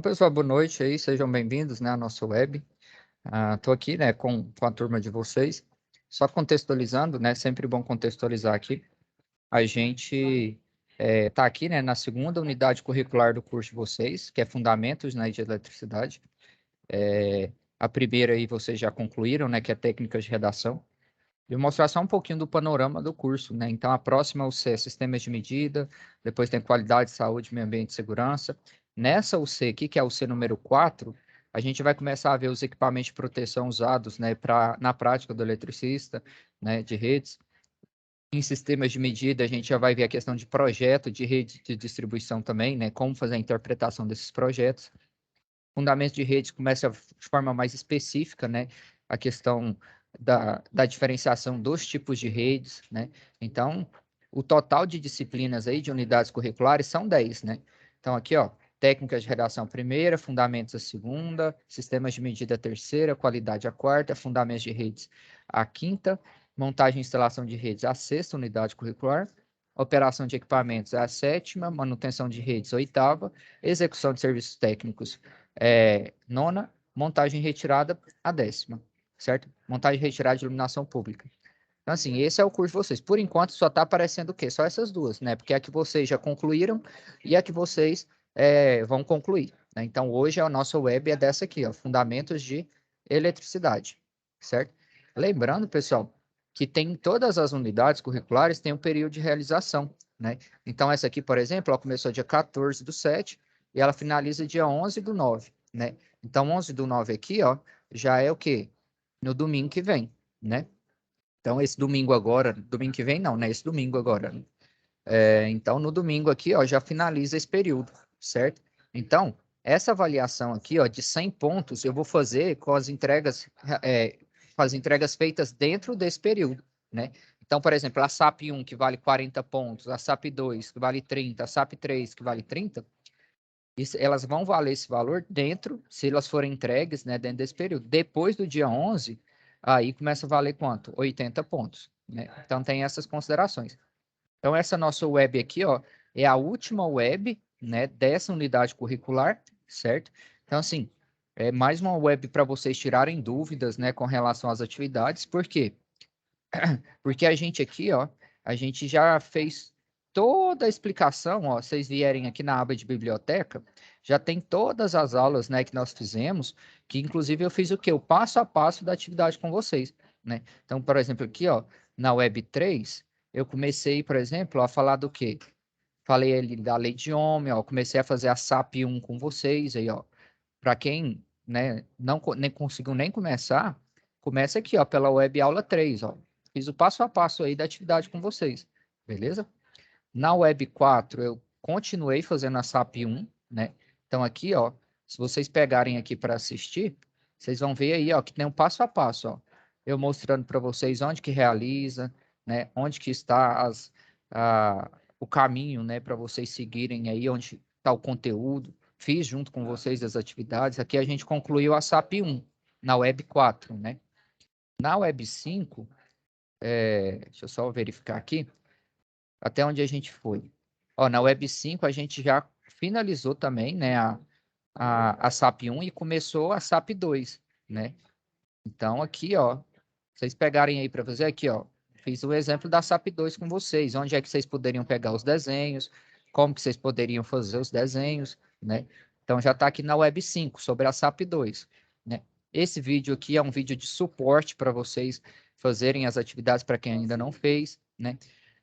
Então, pessoal, boa noite aí, sejam bem-vindos, né, à nossa web. Estou aqui, né, com a turma de vocês. Só contextualizando, né, sempre bom contextualizar aqui. A gente está aqui, né, na segunda unidade curricular do curso de vocês, que é Fundamentos, né, de Eletricidade. A primeira aí vocês já concluíram, né, que é Técnicas de Redação. E vou mostrar só um pouquinho do panorama do curso, né? Então, a próxima UC é Sistemas de Medida, depois tem Qualidade, Saúde, Meio Ambiente e Segurança. Nessa UC aqui, que é a UC número 4, a gente vai começar a ver os equipamentos de proteção usados, né, na prática do eletricista, né, de redes. Em sistemas de medida, a gente já vai ver a questão de projeto de rede de distribuição também, né, como fazer a interpretação desses projetos. Fundamentos de redes começa de forma mais específica, né, a questão da diferenciação dos tipos de redes, né? Então, o total de disciplinas aí, de unidades curriculares, são 10, né? Então, aqui, ó, técnicas de redação primeira, fundamentos a segunda, sistemas de medida a terceira, qualidade a quarta, fundamentos de redes a quinta, montagem e instalação de redes a sexta unidade curricular, operação de equipamentos a sétima, manutenção de redes a oitava, execução de serviços técnicos nona, montagem e retirada a décima, certo? Montagem e retirada de iluminação pública. Então, assim, esse é o curso de vocês. Por enquanto, só está aparecendo o quê? Só essas duas, né? Porque é a que vocês já concluíram e a que vocês vão concluir, né? Então, hoje a nossa web é dessa aqui, ó, Fundamentos de Eletricidade, certo? Lembrando, pessoal, que tem todas as unidades curriculares tem um período de realização, né? Então, essa aqui, por exemplo, ela começou dia 14/7 e ela finaliza dia 11/9, né? Então, 11/9 aqui, ó, já é o quê? No domingo que vem, né? Então, esse domingo agora, domingo que vem não, né? Esse domingo agora. Então, no domingo aqui, ó, já finaliza esse período, certo? Então, essa avaliação aqui, ó, de 100 pontos, eu vou fazer com as entregas feitas dentro desse período, né? Então, por exemplo, a SAP 1, que vale 40 pontos, a SAP 2, que vale 30, a SAP 3, que vale 30, elas vão valer esse valor dentro, se elas forem entregues, né, dentro desse período. Depois do dia 11, aí começa a valer quanto? 80 pontos, né? Então, tem essas considerações. Então, essa nossa web aqui, ó, é a última web, né, dessa unidade curricular, certo? Então, assim, é mais uma web para vocês tirarem dúvidas, né, com relação às atividades. Por quê? Porque a gente aqui, ó, a gente já fez toda a explicação, ó, vocês vierem aqui na aba de biblioteca, já tem todas as aulas, né, que nós fizemos, que inclusive eu fiz o quê? O passo a passo da atividade com vocês, né? Então, por exemplo, aqui, ó, na web 3, eu comecei, por exemplo, a falar do quê? Falei ali da lei de Ohm, ó, comecei a fazer a SAP 1 com vocês, aí, ó, para quem, né, não nem conseguiu nem começar, começa aqui, ó, pela web aula 3, ó. Fiz o passo a passo aí da atividade com vocês, beleza? Na web 4, eu continuei fazendo a SAP 1, né? Então, aqui, ó, se vocês pegarem aqui para assistir, vocês vão ver aí, ó, que tem um passo a passo, ó. Eu mostrando para vocês onde que realiza, né? Onde que está o caminho, né? Para vocês seguirem aí, onde está o conteúdo. Fiz junto com vocês as atividades. Aqui a gente concluiu a SAP 1, na web 4, né? Na web 5, deixa eu só verificar aqui até onde a gente foi. Ó, na Web 5 a gente já finalizou também, né, a SAP 1 e começou a SAP 2, né? Então aqui, ó, vocês pegarem aí para fazer aqui, ó, fiz o exemplo da SAP 2 com vocês, onde é que vocês poderiam pegar os desenhos, como que vocês poderiam fazer os desenhos, né? Então já está aqui na Web 5 sobre a SAP 2, né? Esse vídeo aqui é um vídeo de suporte para vocês fazerem as atividades para quem ainda não fez, né?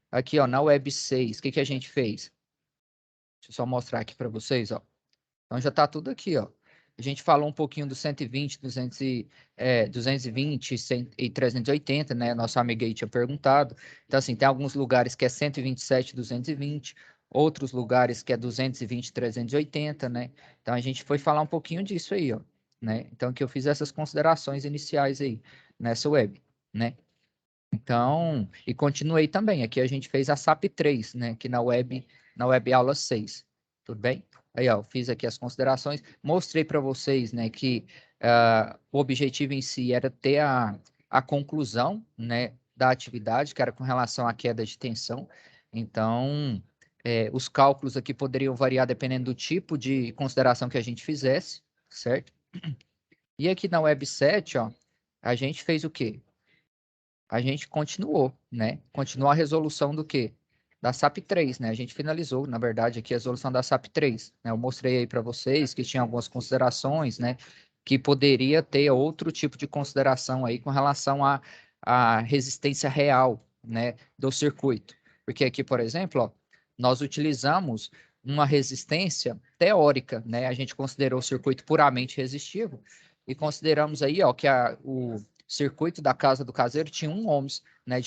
Aqui, ó, na Web 6, o que que a gente fez? Deixa eu só mostrar aqui para vocês, ó. Então já está tudo aqui, ó. A gente falou um pouquinho do 120, 220 e 380, né? Nosso amigo aí tinha perguntado. Então, assim, tem alguns lugares que é 127, 220, outros lugares que é 220, 380, né? Então, a gente foi falar um pouquinho disso aí, ó, né? Então, que eu fiz essas considerações iniciais aí nessa web, né? Então, e continuei também. Aqui a gente fez a SAP 3, né? Aqui na web aula 6. Tudo bem? Aí, ó, fiz aqui as considerações. Mostrei para vocês, né, que o objetivo em si era ter a conclusão, né, da atividade, que era com relação à queda de tensão. Então, os cálculos aqui poderiam variar dependendo do tipo de consideração que a gente fizesse, certo? E aqui na Web 7, ó, a gente fez o quê? A gente continuou, né? Continuou a resolução do quê? Da SAP 3, né? A gente finalizou, na verdade, aqui a resolução da SAP 3, né? Eu mostrei aí para vocês que tinha algumas considerações, né? Que poderia ter outro tipo de consideração aí com relação à resistência real, né? Do circuito. Porque aqui, por exemplo, ó, nós utilizamos uma resistência teórica, né? A gente considerou o circuito puramente resistivo e consideramos aí, ó, que o circuito da casa do caseiro tinha 1 ohms, né,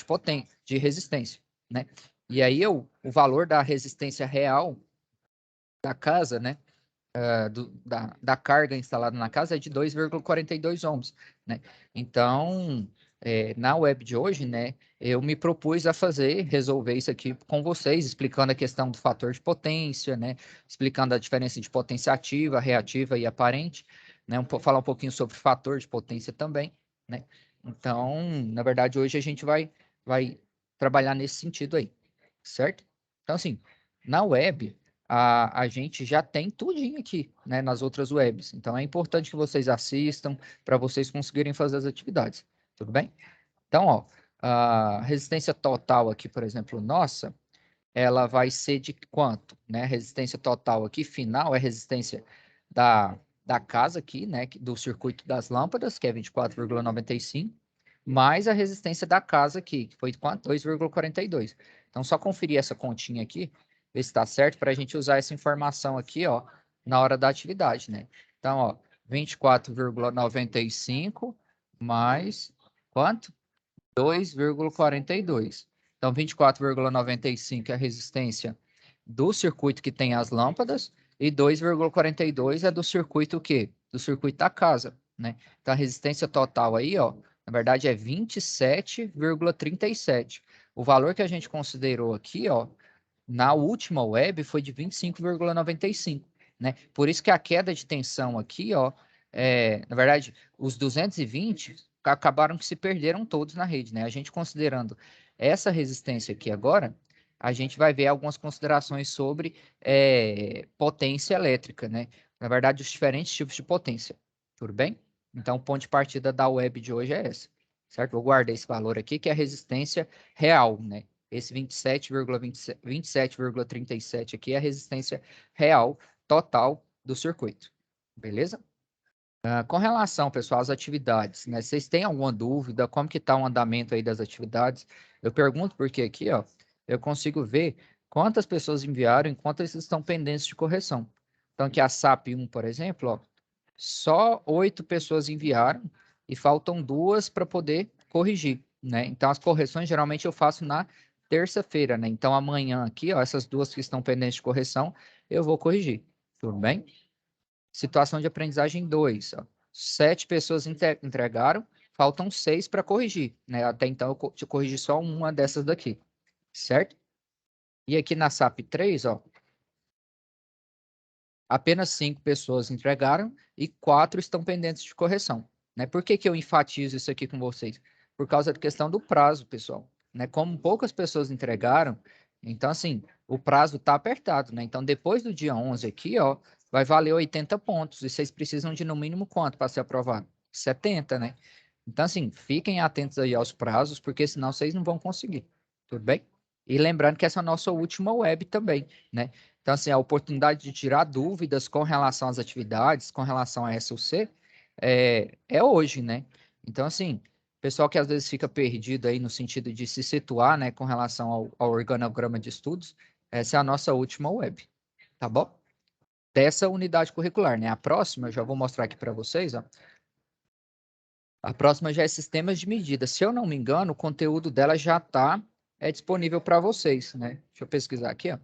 de resistência, né? E aí o valor da resistência real da casa, né, da carga instalada na casa é de 2,42 ohms, né? Então, na web de hoje, né, eu me propus a resolver isso aqui com vocês, explicando a questão do fator de potência, né, explicando a diferença de potência ativa, reativa e aparente, né, falar um pouquinho sobre fator de potência também, né? Então, na verdade, hoje a gente vai trabalhar nesse sentido aí, certo? Então, assim, na web, a gente já tem tudinho aqui, né, nas outras webs. Então, é importante que vocês assistam para vocês conseguirem fazer as atividades. Tudo bem? Então, ó, a resistência total aqui, por exemplo, nossa, ela vai ser de quanto? Né? A resistência total aqui, final, é a resistência da casa aqui, né, do circuito das lâmpadas, que é 24,95, mais a resistência da casa aqui, que foi quanto? 2,42. Então, só conferir essa continha aqui, ver se está certo, para a gente usar essa informação aqui, ó, na hora da atividade, né? Então, ó, 24,95 mais quanto? 2,42. Então, 24,95 é a resistência do circuito que tem as lâmpadas e 2,42 é do circuito o quê? Do circuito da casa, né? Então, a resistência total aí, ó, na verdade é 27,37. O valor que a gente considerou aqui, ó, na última web foi de 25,95, né? Por isso que a queda de tensão aqui, ó, na verdade, os 220 acabaram que se perderam todos na rede, né? A gente considerando essa resistência aqui agora, a gente vai ver algumas considerações sobre potência elétrica, né? Na verdade, os diferentes tipos de potência, tudo bem? Então, o ponto de partida da web de hoje é esse, certo? Vou guardar esse valor aqui, que é a resistência real, né? Esse 27,37 aqui é a resistência real total do circuito, beleza? Com relação, pessoal, às atividades, né? Vocês têm alguma dúvida? Como que está o andamento aí das atividades? Eu pergunto porque aqui, ó, eu consigo ver quantas pessoas enviaram e quantas estão pendentes de correção. Então, aqui a SAP 1, por exemplo, ó, só 8 pessoas enviaram e faltam 2 para poder corrigir, né? Então, as correções geralmente eu faço na terça-feira, né? Então, amanhã aqui, ó, essas 2 que estão pendentes de correção, eu vou corrigir, tudo bem? Situação de aprendizagem 2. 7 pessoas entregaram, faltam 6 para corrigir, né? Até então eu corrigi só uma dessas daqui, certo? E aqui na SAP 3, ó, apenas 5 pessoas entregaram e 4 estão pendentes de correção, né? Por que que eu enfatizo isso aqui com vocês? Por causa da questão do prazo, pessoal, né? Como poucas pessoas entregaram, então, assim, o prazo está apertado, né? Então, depois do dia 11 aqui, ó, vai valer 80 pontos. E vocês precisam de, no mínimo, quanto para ser aprovado? 70, né? Então, assim, fiquem atentos aí aos prazos, porque senão vocês não vão conseguir. Tudo bem? E lembrando que essa é a nossa última web também, né? Então, assim, a oportunidade de tirar dúvidas com relação às atividades, com relação a SUC, é hoje, né? Então, assim, pessoal que às vezes fica perdido aí no sentido de se situar, né, com relação ao organograma de estudos, essa é a nossa última web, tá bom? Dessa unidade curricular, né? A próxima, eu já vou mostrar aqui para vocês, ó. A próxima já é sistemas de medida. Se eu não me engano, o conteúdo dela já está disponível para vocês, né? Deixa eu pesquisar aqui, ó.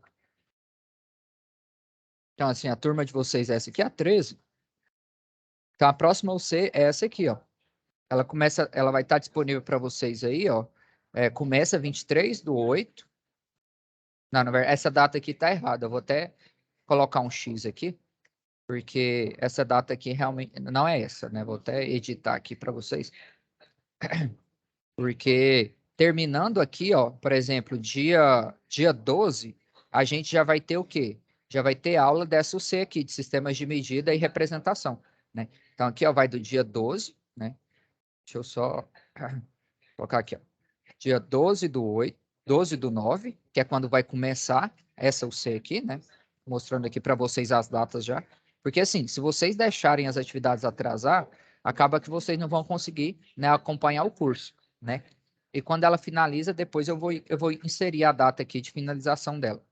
Então, assim, a turma de vocês é essa aqui, a 13. Então, a próxima UC é essa aqui, ó. Ela vai estar disponível para vocês aí, ó. Começa 23/8. Não, na verdade, essa data aqui está errada. Eu vou até colocar um X aqui, porque essa data aqui realmente não é essa, né? Vou até editar aqui para vocês. Porque terminando aqui, ó, por exemplo, dia 12, a gente já vai ter o quê? Já vai ter aula dessa UC aqui, de sistemas de medida e representação, né? Então, aqui, ó, vai do dia 12, né? Deixa eu só colocar aqui, ó. Dia 12/8, 12/9, que é quando vai começar essa UC aqui, né? Mostrando aqui para vocês as datas já. Porque, assim, se vocês deixarem as atividades atrasar, acaba que vocês não vão conseguir, né, acompanhar o curso, né? E quando ela finaliza, depois eu vou inserir a data aqui de finalização dela,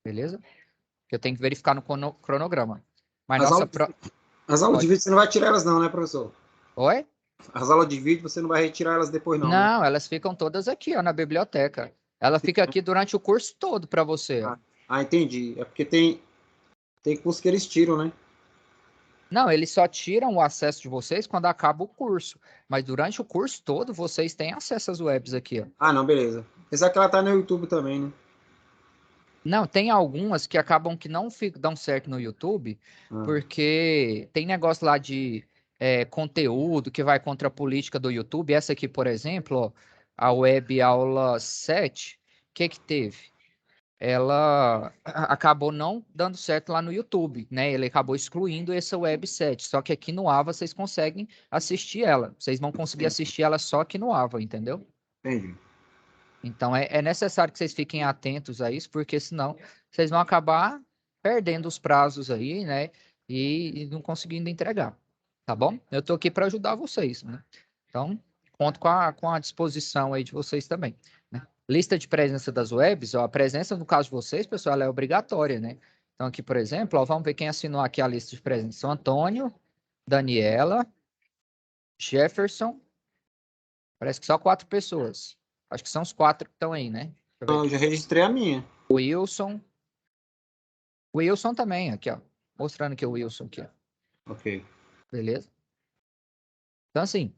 beleza? Que eu tenho que verificar no cronograma. Mas As nossa... aulas, as aulas de vídeo você não vai tirar elas não, né, professor? Oi? As aulas de vídeo você não vai retirar elas depois não, né? Não, elas ficam todas aqui, ó, na biblioteca. Ela fica aqui durante o curso todo para você, ó. Entendi. É porque tem curso que eles tiram, né? Não, eles só tiram o acesso de vocês quando acaba o curso. Mas durante o curso todo, vocês têm acesso às webs aqui, ó. Ah, não, beleza. Apesar que ela tá no YouTube também, né? Não, tem algumas que acabam que não dão certo no YouTube, Ah, porque tem negócio lá de conteúdo que vai contra a política do YouTube. Essa aqui, por exemplo, ó, a web aula 7, o que que teve? Ela acabou não dando certo lá no YouTube, né? Ele acabou excluindo essa website. Só que aqui no AVA vocês conseguem assistir ela. Vocês vão conseguir assistir ela só aqui no AVA, entendeu? entendi. Então é necessário que vocês fiquem atentos a isso, porque senão vocês vão acabar perdendo os prazos aí, né? E não conseguindo entregar, tá bom? Eu tô aqui para ajudar vocês, né? Então, conto com a disposição aí de vocês também, né? Lista de presença das webs, ó, a presença no caso de vocês, pessoal, ela é obrigatória, né? Então, aqui, por exemplo, ó, vamos ver quem assinou aqui a lista de presença. São Antônio, Daniela, Jefferson, parece que só 4 pessoas. Acho que são os 4 que estão aí, né? Deixa eu ver Então, eu aqui. já registrei a minha. Wilson. Wilson também, aqui, ó. Mostrando que o Wilson aqui, ó. Ok. Beleza? Então, assim,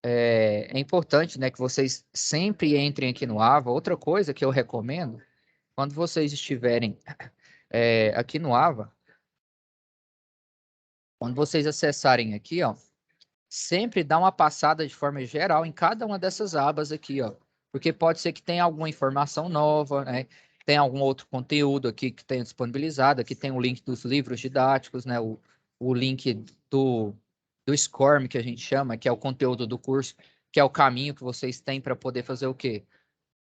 é importante, né, que vocês sempre entrem aqui no AVA. Outra coisa que eu recomendo, quando vocês estiverem aqui no AVA, quando vocês acessarem aqui, ó, sempre dá uma passada de forma geral em cada uma dessas abas aqui, ó. Porque pode ser que tenha alguma informação nova, né? Tem algum outro conteúdo aqui que tenha disponibilizado. Aqui tem o link dos livros didáticos, né? O link do SCORM, que a gente chama, que é o conteúdo do curso, que é o caminho que vocês têm para poder fazer o quê?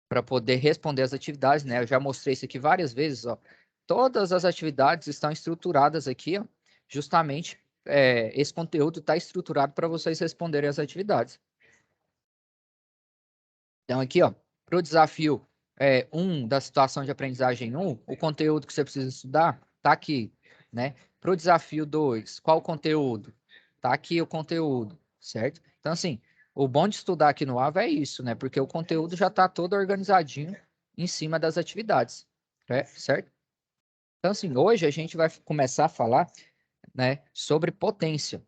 Para poder responder as atividades, né? Eu já mostrei isso aqui várias vezes, ó. Todas as atividades estão estruturadas aqui, ó, justamente esse conteúdo está estruturado para vocês responderem as atividades. Então, aqui, ó, para o desafio 1 da situação de aprendizagem 1, o conteúdo que você precisa estudar está aqui, né? Para o desafio 2, qual o conteúdo? Está aqui o conteúdo, certo? Então, assim, o bom de estudar aqui no AVA é isso, né? Porque o conteúdo já está todo organizadinho em cima das atividades, certo? Então, assim, hoje a gente vai começar a falar, né, sobre potência.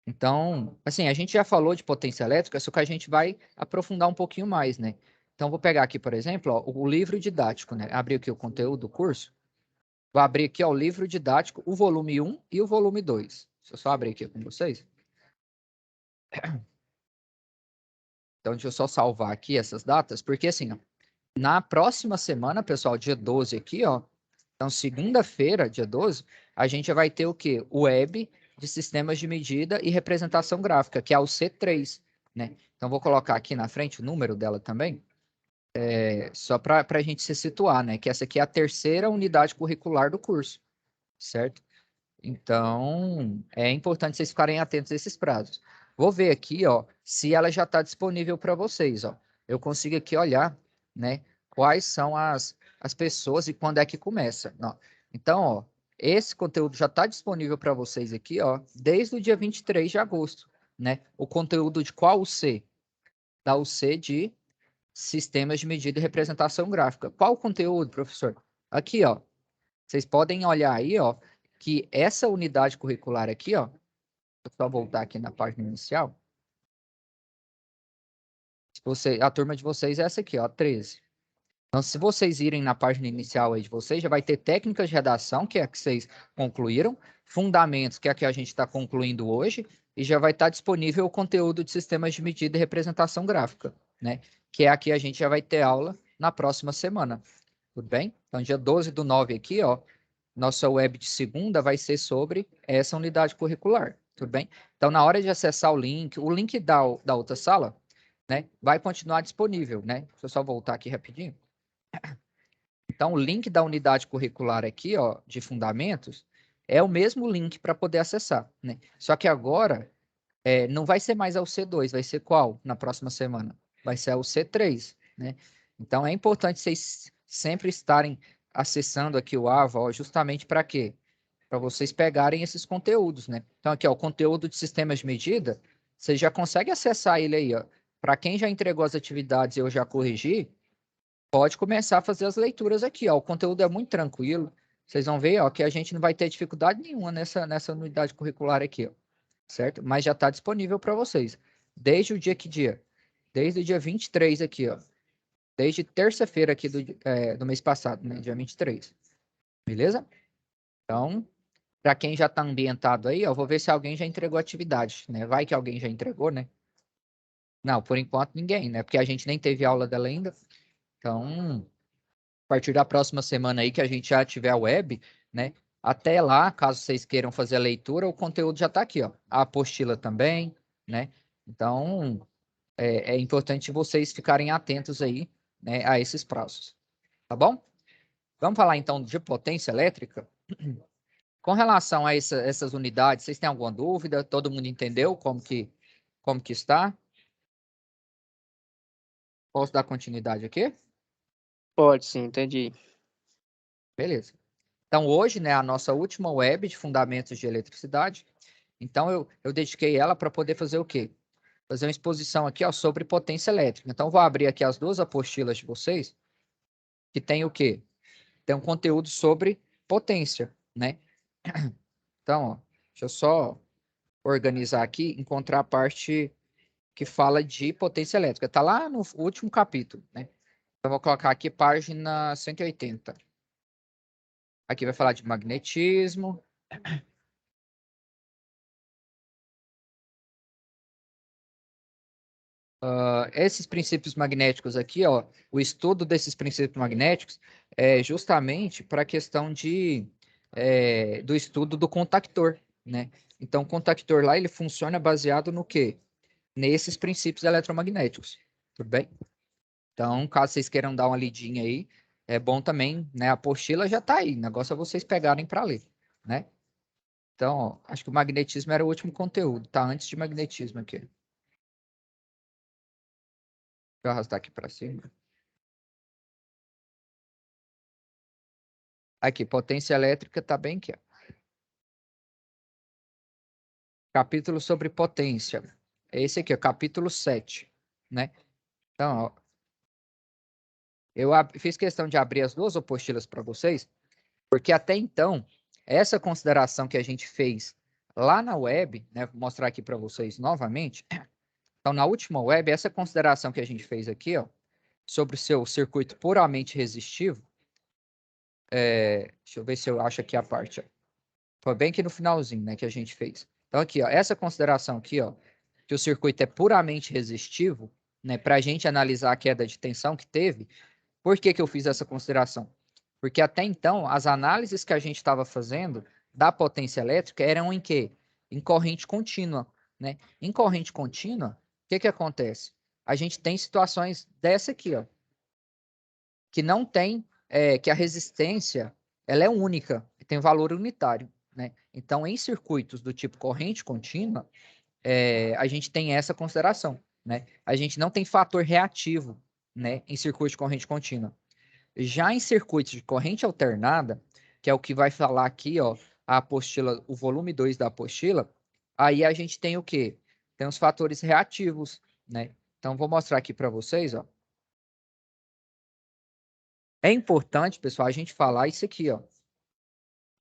Então, assim, a gente já falou de potência elétrica, só que a gente vai aprofundar um pouquinho mais, né? Então, vou pegar aqui, por exemplo, ó, o livro didático, né? Abrir aqui o conteúdo do curso. Vou abrir aqui, ó, o livro didático, o volume 1 e o volume 2. Deixa eu só abrir aqui com vocês. Então, deixa eu só salvar aqui essas datas, porque assim, ó, na próxima semana, pessoal, dia 12 aqui, ó, então segunda-feira, dia 12, a gente já vai ter o quê? O Web de Sistemas de Medida e Representação Gráfica, que é o C3, né? Então, vou colocar aqui na frente o número dela também, só para a gente se situar, né? Que essa aqui é a terceira unidade curricular do curso, certo? Então, é importante vocês ficarem atentos a esses prazos. Vou ver aqui, ó, se ela já está disponível para vocês, ó. Eu consigo aqui olhar, né, quais são as pessoas e quando é que começa. Ó. Então, ó, esse conteúdo já está disponível para vocês aqui, ó, desde o dia 23 de agosto, né? O conteúdo de qual UC? Da UC de Sistemas de Medida e Representação Gráfica. Qual o conteúdo, professor? Aqui, ó. Vocês podem olhar aí, ó, que essa unidade curricular aqui, ó, vou só voltar aqui na página inicial. A turma de vocês é essa aqui, ó, 13. Então, se vocês irem na página inicial aí de vocês, já vai ter técnicas de redação, que é a que vocês concluíram, fundamentos, que é a que a gente está concluindo hoje, e já vai estar disponível o conteúdo de sistemas de medida e representação gráfica, né? Que é aqui a gente já vai ter aula na próxima semana. tudo bem? Então, dia 12/9 aqui, ó, nossa web de segunda vai ser sobre essa unidade curricular, tudo bem? Então, na hora de acessar o link da outra sala, né, vai continuar disponível, né? Deixa eu só voltar aqui rapidinho. Então, o link da unidade curricular aqui, ó, de fundamentos, é o mesmo link para poder acessar, né? Só que agora, não vai ser mais ao C2, vai ser qual na próxima semana? Vai ser ao C3, né? Então, é importante vocês sempre estarem acessando aqui o AVA, ó, justamente para quê? Para vocês pegarem esses conteúdos, né? Então, aqui, ó, o conteúdo de sistemas de medida, vocês já conseguem acessar ele aí, ó. Para quem já entregou as atividades e eu já corrigi, pode começar a fazer as leituras aqui, ó. O conteúdo é muito tranquilo. Vocês vão ver, ó, que a gente não vai ter dificuldade nenhuma nessa unidade curricular aqui, ó. Certo? Mas já está disponível para vocês. Desde o dia que dia? Desde o dia 23 aqui, ó. Desde terça-feira aqui do mês passado, né? Dia 23. Beleza? Então, para quem já está ambientado aí, ó, vou ver se alguém já entregou a atividade, né? Vai que alguém já entregou, né? Não, por enquanto ninguém, né? Porque a gente nem teve aula dela ainda. Então, a partir da próxima semana aí que a gente já tiver a web, né? Até lá, caso vocês queiram fazer a leitura, o conteúdo já está aqui, ó. A apostila também, né? Então, é importante vocês ficarem atentos aí, né, a esses prazos, tá bom? Vamos falar então de potência elétrica. Com relação a essas unidades, vocês têm alguma dúvida? Todo mundo entendeu como que está? Posso dar continuidade aqui? Pode sim, entendi. Beleza. Então, hoje, né, a nossa última web de fundamentos de eletricidade. Então, eu dediquei ela para poder fazer o quê? Fazer uma exposição aqui, ó, sobre potência elétrica. Então, vou abrir aqui as duas apostilas de vocês, que tem o quê? Tem um conteúdo sobre potência, né? Então, ó, deixa eu só organizar aqui, encontrar a parte que fala de potência elétrica. Está lá no último capítulo, né? Então, vou colocar aqui página 180. Aqui vai falar de magnetismo. Esses princípios magnéticos aqui, ó, o estudo desses princípios magnéticos é justamente para a questão do estudo do contactor, né? Então, o contactor lá, ele funciona baseado no quê? Nesses princípios eletromagnéticos, tudo bem? Então, caso vocês queiram dar uma lidinha aí, é bom também, né? A apostila já está aí, o negócio é vocês pegarem para ler, né? Então, ó, acho que o magnetismo era o último conteúdo, tá? Antes de magnetismo aqui. Deixa eu arrastar aqui para cima. Aqui, potência elétrica tá bem aqui, ó. Capítulo sobre potência. Esse aqui, ó, capítulo 7, né? Então, ó, eu fiz questão de abrir as duas apostilas para vocês, porque até então, essa consideração que a gente fez lá na web, né? Vou mostrar aqui para vocês novamente. Então, na última web, essa consideração que a gente fez aqui, ó, sobre o seu circuito puramente resistivo, deixa eu ver se eu acho aqui a parte, ó. Foi bem que no finalzinho, né, que a gente fez. Então, aqui, ó, essa consideração aqui, ó, que o circuito é puramente resistivo, né, para a gente analisar a queda de tensão que teve, por que que eu fiz essa consideração? Porque até então, as análises que a gente estava fazendo da potência elétrica eram em quê? Em corrente contínua, né? Em corrente contínua, o que que acontece? A gente tem situações dessa aqui, ó, que não tem, que a resistência, ela é única, tem valor unitário, né? Então, em circuitos do tipo corrente contínua, a gente tem essa consideração, né? A gente não tem fator reativo, né, em circuito de corrente contínua. Já em circuitos de corrente alternada, que é o que vai falar aqui, ó, a apostila, o volume 2 da apostila, aí a gente tem o quê? Tem os fatores reativos, né? Então, vou mostrar aqui para vocês, ó. É importante, pessoal, a gente falar isso aqui, ó.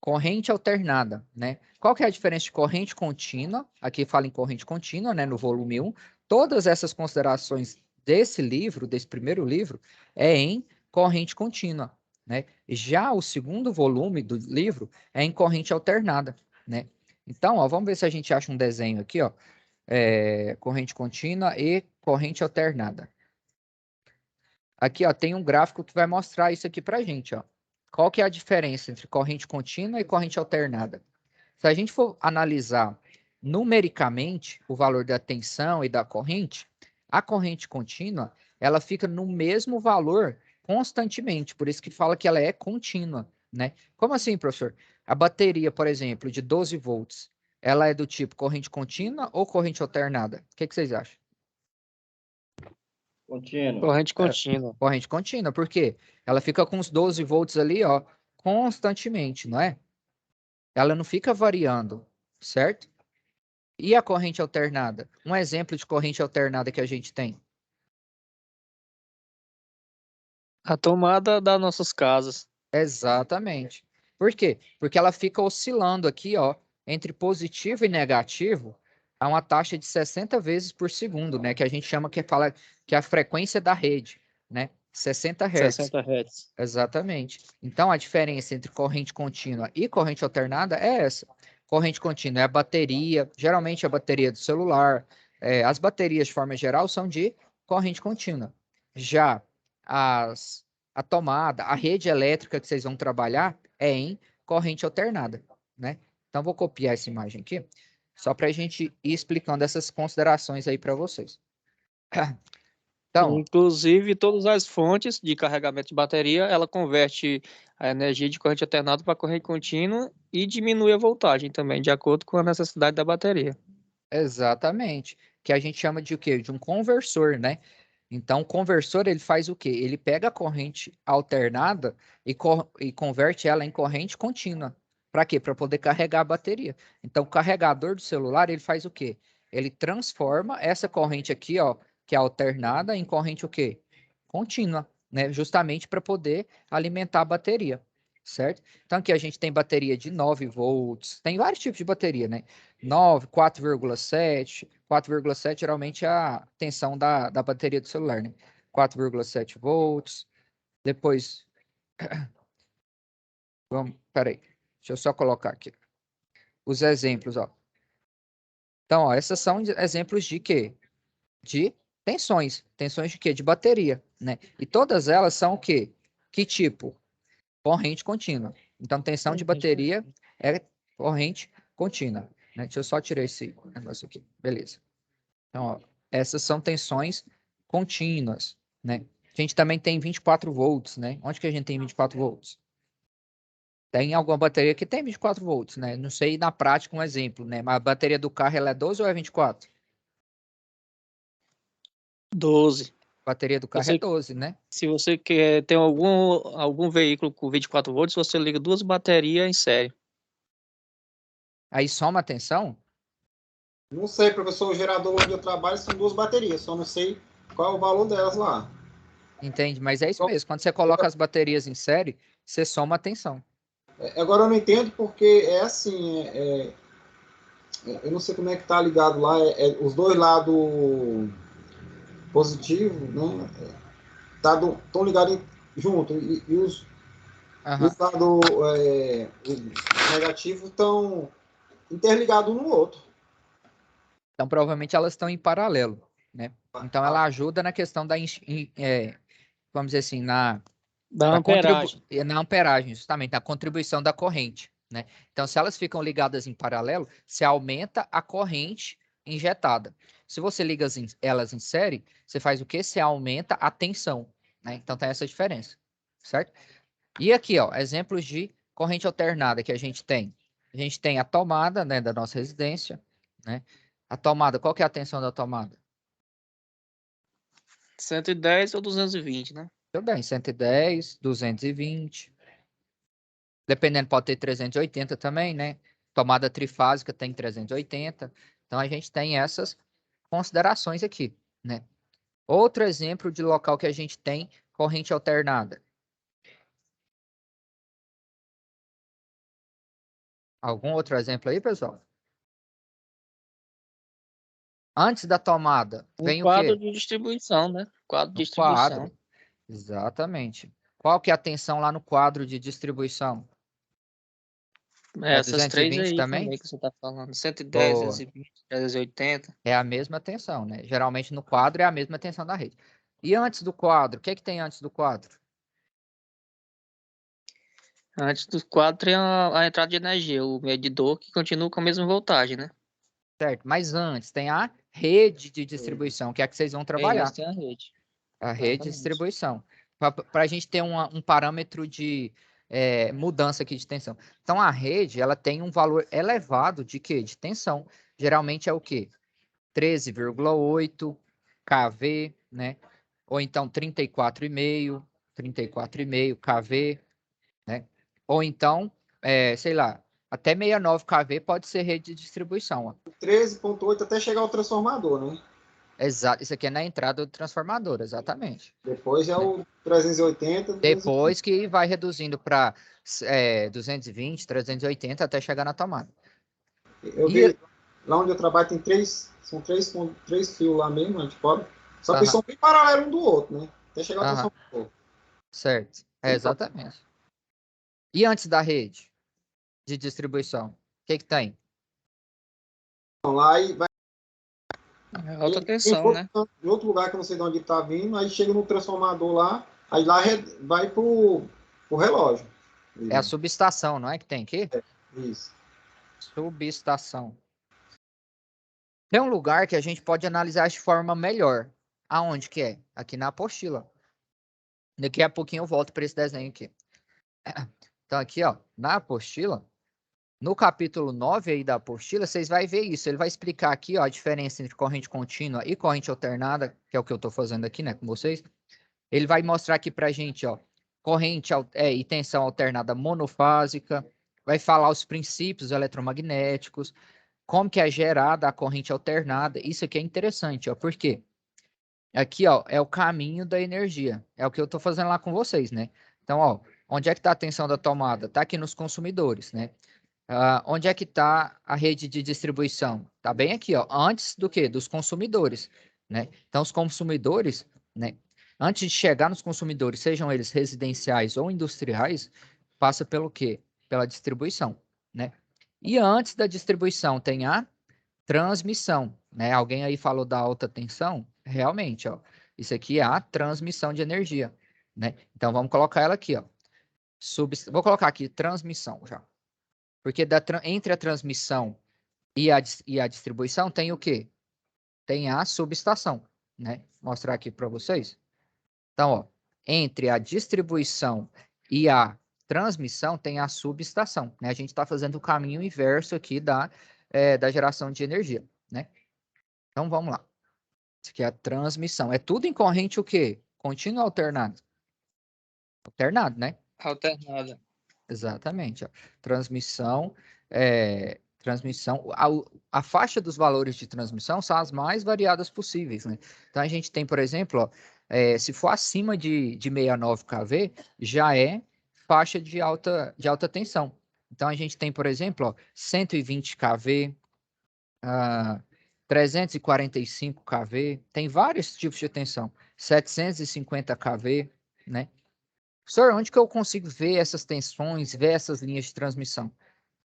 Corrente alternada, né? Qual que é a diferença de corrente contínua? Aqui fala em corrente contínua, né, no volume 1. Todas essas considerações desse livro, desse primeiro livro, é em corrente contínua, né? Já o segundo volume do livro é em corrente alternada, né? Então, ó, vamos ver se a gente acha um desenho aqui, ó. Corrente contínua e corrente alternada. Aqui, ó, tem um gráfico que vai mostrar isso aqui pra gente, ó. Qual que é a diferença entre corrente contínua e corrente alternada? Se a gente for analisar numericamente o valor da tensão e da corrente, a corrente contínua, ela fica no mesmo valor constantemente, por isso que fala que ela é contínua, né? Como assim, professor? A bateria, por exemplo, de 12 volts, ela é do tipo corrente contínua ou corrente alternada? O que vocês acham? Contínuo. Corrente contínua. Corrente contínua, por quê? Ela fica com os 12 volts ali, ó, constantemente, não é? Ela não fica variando, certo? E a corrente alternada? Um exemplo de corrente alternada que a gente tem. A tomada das nossas casas. Exatamente. Por quê? Porque ela fica oscilando aqui, ó, entre positivo e negativo a uma taxa de 60 vezes por segundo, né? Que a gente chama que fala que é a frequência da rede, né? 60 Hz. 60 Hz. Exatamente. Então, a diferença entre corrente contínua e corrente alternada é essa. Corrente contínua é a bateria, geralmente a bateria do celular. As baterias, de forma geral, são de corrente contínua. Já a tomada, a rede elétrica que vocês vão trabalhar é em corrente alternada, né? Então, vou copiar essa imagem aqui, só para a gente ir explicando essas considerações aí para vocês. Então, Inclusive, todas as fontes de carregamento de bateria, ela converte a energia de corrente alternada para corrente contínua e diminui a voltagem também, de acordo com a necessidade da bateria. exatamente. Que a gente chama de o quê? De um conversor, né? Então, o conversor, ele faz o quê? Ele pega a corrente alternada e converte ela em corrente contínua. Para quê? Para poder carregar a bateria. Então, o carregador do celular, ele faz o quê? Ele transforma essa corrente aqui, ó, que é alternada, em corrente o quê? Contínua, né? Justamente para poder alimentar a bateria, certo? Então, aqui a gente tem bateria de 9 volts, tem vários tipos de bateria, né? 9, 4,7. 4,7 geralmente é a tensão da bateria do celular, né? 4,7 volts. Depois, peraí, deixa eu só colocar aqui os exemplos, ó. Então, ó, essas são exemplos de quê? De tensões. Tensões de quê? De bateria, né? E todas elas são o quê? Que tipo? Corrente contínua. Então, tensão de bateria é corrente contínua, né? Deixa eu só tirar esse negócio aqui. Beleza. Então, ó, essas são tensões contínuas, né? A gente também tem 24 volts, né? Onde que a gente tem 24 volts? Tem alguma bateria que tem 24 volts, né? Não sei na prática um exemplo, né? Mas a bateria do carro ela é 12 ou é 24? 12. A bateria do carro é 12, né? Se você quer ter algum veículo com 24 volts, você liga duas baterias em série. Aí soma a tensão? Não sei, professor, o gerador onde eu trabalho são 2 baterias, só não sei qual é o valor delas lá. Entende? Mas é isso mesmo. Quando você coloca as baterias em série, você soma a tensão. Agora eu não entendo porque é assim, eu não sei como é que tá ligado lá, os dois lados positivos, né, estão ligados junto, e os Aham. lados negativos estão interligados um no outro. Então, provavelmente elas estão em paralelo, né? Então, ela ajuda na questão vamos dizer assim, Da amperagem. na amperagem, justamente, na contribuição da corrente, né? Então, se elas ficam ligadas em paralelo, você aumenta a corrente injetada. Se você liga elas em série, você faz o quê? Você aumenta a tensão, né? Então, tem essa diferença, certo? E aqui, ó, exemplos de corrente alternada que a gente tem. A gente tem a tomada, né, da nossa residência, né? A tomada, qual que é a tensão da tomada? 110 ou 220, né? Tudo bem, 110, 220. Dependendo, pode ter 380 também, né? Tomada trifásica tem 380. Então, a gente tem essas considerações aqui, né? Outro exemplo de local que a gente tem corrente alternada. Algum outro exemplo aí, pessoal? Antes da tomada, Um vem o quadro quê? de distribuição, né? Quadro de No distribuição. quadro. Exatamente. Qual que é a tensão lá no quadro de distribuição? É Essas três 220 aí também? também que você está falando. 110, Boa. 220, 380. É a mesma tensão, né? Geralmente no quadro é a mesma tensão da rede. E antes do quadro? O que é que tem antes do quadro? Antes do quadro tem a entrada de energia, o medidor que continua com a mesma voltagem, né? Certo? Mas antes tem a rede de distribuição, que é a que vocês vão trabalhar. Tem a rede. A rede de Exatamente. distribuição. Para a gente ter um parâmetro de mudança aqui de tensão. Então, a rede, ela tem um valor elevado de quê? De tensão. Geralmente é o quê? 13,8 kV, né? Ou então 34,5 kV, né? Ou então, sei lá, até 69 kV pode ser rede de distribuição. Ó. 13,8 até chegar ao transformador, né? Exato, isso aqui é na entrada do transformador, exatamente. Depois é o 380. Depois que vai reduzindo para 220, 380 até chegar na tomada. Eu E, vi, lá onde eu trabalho tem são três fios lá mesmo, antipobre. Só que eles são bem paralelos um do outro, né? Até chegar ao transformador. certo, exatamente. E antes da rede de distribuição, o que tem? Então, lá e vai Alta tensão, né? em outro lugar que eu não sei de onde está vindo, aí chega no transformador lá, aí lá vai pro relógio. É a subestação, não é que tem aqui? Isso. Subestação. Tem um lugar que a gente pode analisar de forma melhor. Aonde que é? Aqui na apostila. Daqui a pouquinho eu volto para esse desenho aqui. Então, aqui, ó, na apostila, no capítulo 9 aí da apostila, vocês vão ver isso. Ele vai explicar aqui, ó, a diferença entre corrente contínua e corrente alternada, que é o que eu estou fazendo aqui, né, com vocês. Ele vai mostrar aqui pra gente, ó, corrente e tensão alternada monofásica, vai falar os princípios eletromagnéticos, como que é gerada a corrente alternada. Isso aqui é interessante, ó, por quê? Aqui, ó, é o caminho da energia. É o que eu estou fazendo lá com vocês, né? Então, ó, onde é que está a tensão da tomada? Está aqui nos consumidores, né? Onde é que está a rede de distribuição? Está bem aqui, ó, antes do quê? Dos consumidores, né? Então, os consumidores, né? Antes de chegar nos consumidores, sejam eles residenciais ou industriais, passa pelo quê? Pela distribuição, né? E antes da distribuição tem a transmissão, né? Alguém aí falou da alta tensão? Realmente, ó, isso aqui é a transmissão de energia, né? Então, vamos colocar ela aqui, ó. Vou colocar aqui transmissão já. Porque entre a transmissão e a distribuição tem o quê? Tem a subestação, né? Vou mostrar aqui para vocês. Então, ó, entre a distribuição e a transmissão tem a subestação, né? A gente está fazendo o caminho inverso aqui da geração de energia, né? Então, vamos lá. Isso aqui é a transmissão. É tudo em corrente o quê? Contínuo ou alternado? Alternado, né? Alternada. Exatamente. Ó. Transmissão, a faixa dos valores de transmissão são as mais variadas possíveis, né? Então, a gente tem, por exemplo, ó, se for acima de 69 kV, já é faixa de alta tensão. Então, a gente tem, por exemplo, ó, 120 kV, 345 kV, tem vários tipos de tensão, 750 kV, né? Professor, onde que eu consigo ver essas tensões, ver essas linhas de transmissão?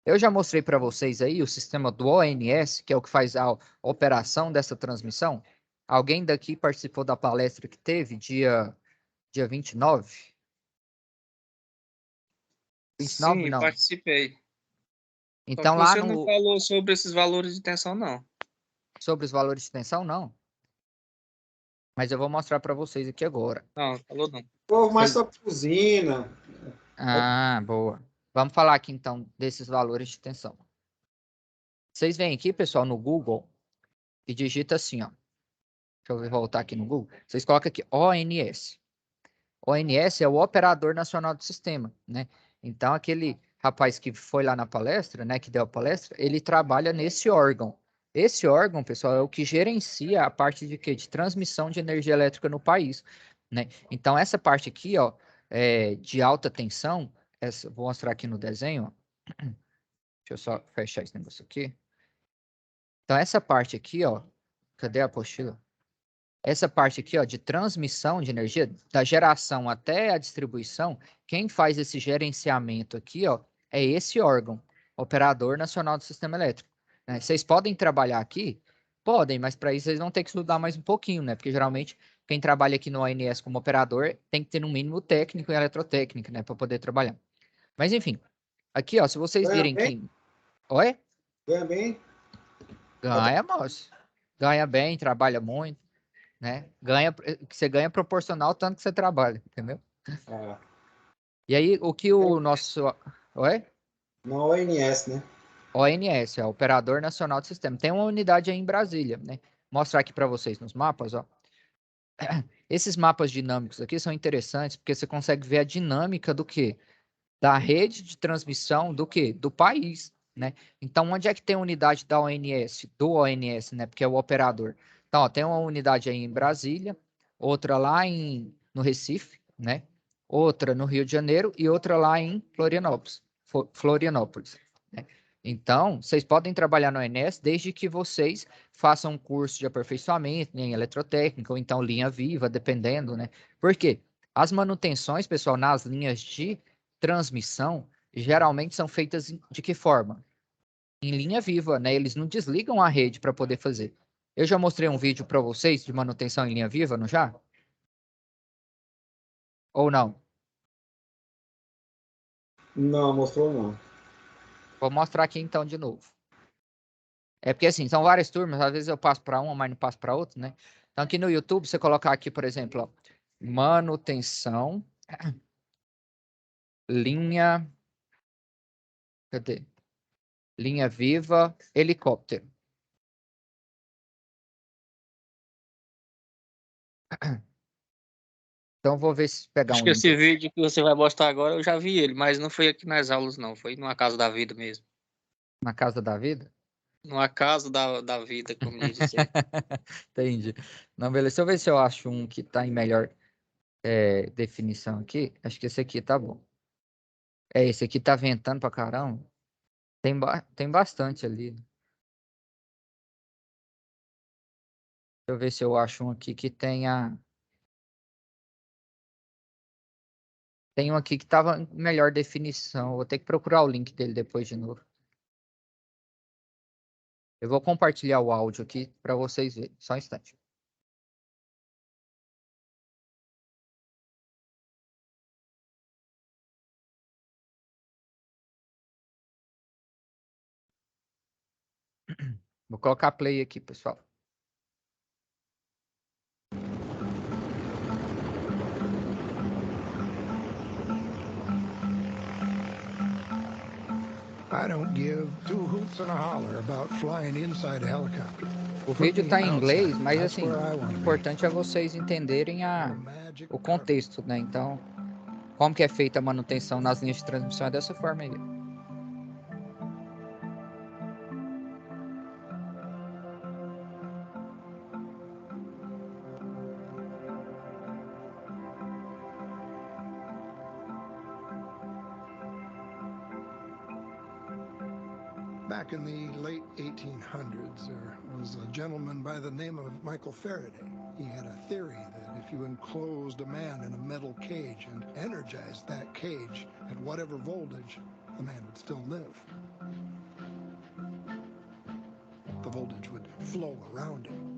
Eu já mostrei para vocês aí o sistema do ONS, que é o que faz a operação dessa transmissão. Alguém daqui participou da palestra que teve dia 29? 29 Sim, não. participei. Então lá Você não no falou sobre esses valores de tensão, não. sobre os valores de tensão, não. Mas eu vou mostrar para vocês aqui agora. Não, falou não. Pô, mais sobre usina. Ah, boa. Vamos falar aqui então desses valores de tensão. Vocês vêm aqui, pessoal, no Google e digita assim, ó. Deixa eu voltar aqui no Google. Vocês colocam aqui ONS. ONS é o Operador Nacional do Sistema, né? Então, aquele rapaz que foi lá na palestra, né, que deu a palestra, ele trabalha nesse órgão. Esse órgão, pessoal, é o que gerencia a parte de quê? De transmissão de energia elétrica no país, né? Então, essa parte aqui, ó, de alta tensão, vou mostrar aqui no desenho, ó. Deixa eu só fechar esse negócio aqui. Então, essa parte aqui, ó, cadê a apostila? Essa parte aqui, ó, de transmissão de energia, da geração até a distribuição, quem faz esse gerenciamento aqui, ó, é esse órgão, Operador Nacional do Sistema Elétrico. Né? Vocês podem trabalhar aqui Podem, mas para isso eles vão ter que estudar mais um pouquinho, né? Porque geralmente quem trabalha aqui no ONS como operador tem que ter no mínimo técnico e eletrotécnica, né? Para poder trabalhar. Mas enfim, aqui, ó, se vocês Ganha virem bem? quem... Oi? Ganha bem? Ganha, moço. Ganha bem, trabalha muito, né? Você ganha proporcional ao tanto que você trabalha, entendeu? Ah, E aí, o que o nosso... Oi? na ONS, né? ONS, é Operador Nacional de Sistema. Tem uma unidade aí em Brasília, né? Mostrar aqui para vocês nos mapas, ó. Esses mapas dinâmicos aqui são interessantes porque você consegue ver a dinâmica do quê? Da rede de transmissão do quê? Do país, né? Então, onde é que tem a unidade da ONS? Do ONS, né? Porque é o operador. Então, ó, tem uma unidade aí em Brasília, outra lá no Recife, né? Outra no Rio de Janeiro e outra lá em Florianópolis, né? Então, vocês podem trabalhar no ONS desde que vocês façam um curso de aperfeiçoamento em eletrotécnica ou então linha viva, dependendo, né? Por quê? As manutenções, pessoal, nas linhas de transmissão geralmente são feitas de que forma? Em linha viva, né? Eles não desligam a rede para poder fazer. Eu já mostrei um vídeo para vocês de manutenção em linha viva, não já? Ou não? Não, mostrou não. Vou mostrar aqui então de novo. É porque assim, são várias turmas, às vezes eu passo para uma, mas não passo para outra, né? Então aqui no YouTube, você colocar aqui, por exemplo, ó, manutenção, linha, cadê? Linha viva, helicóptero. Então vou ver se pegar Acho um que link esse aqui. vídeo que você vai mostrar agora eu já vi ele, mas não foi aqui nas aulas, não. Foi numa casa da vida mesmo. Na Casa da Vida. Numa casa da vida, como diz isso aí. Entendi. Não, beleza. Deixa eu ver se eu acho um que tá em melhor definição aqui. Acho que esse aqui tá bom. Esse aqui tá ventando pra caramba. Tem bastante ali. Deixa eu ver se eu acho um aqui que tenha. Tem um aqui que tava em melhor definição. Vou ter que procurar o link dele depois de novo. Eu vou compartilhar o áudio aqui para vocês verem. Só um instante. Vou colocar play aqui, pessoal. I don't give two hoots and a holler about flying inside a helicopter. O vídeo está em inglês, mas assim, o importante é vocês entenderem o contexto, né? Então, como que é feita a manutenção nas linhas de transmissão é dessa forma aí. Back in the late 1800s, there was a gentleman by the name of Michael Faraday. He had a theory that if you enclosed a man in a metal cage and energized that cage at whatever voltage, the man would still live. The voltage would flow around him.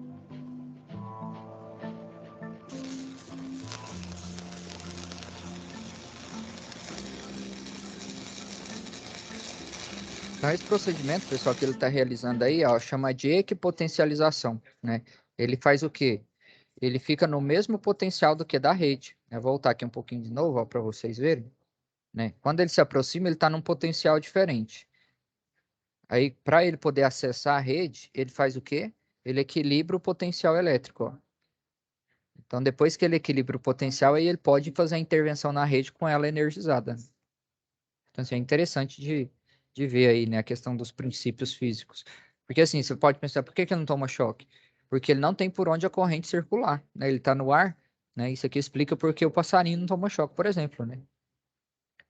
Então, esse procedimento, pessoal, que ele está realizando aí, ó, chama de equipotencialização, né? Ele faz o quê? Ele fica no mesmo potencial do que da rede. Eu vou voltar aqui um pouquinho de novo, para vocês verem, né? Quando ele se aproxima, ele está num potencial diferente. Aí, para ele poder acessar a rede, ele faz o quê? Ele equilibra o potencial elétrico, ó. Então, depois que ele equilibra o potencial, aí ele pode fazer a intervenção na rede com ela energizada. Então, assim, é interessante de ver aí, né, a questão dos princípios físicos. Porque, assim, você pode pensar, por que ele não toma choque? Porque ele não tem por onde a corrente circular, né? Ele está no ar, né? Isso aqui explica por que o passarinho não toma choque, por exemplo, né?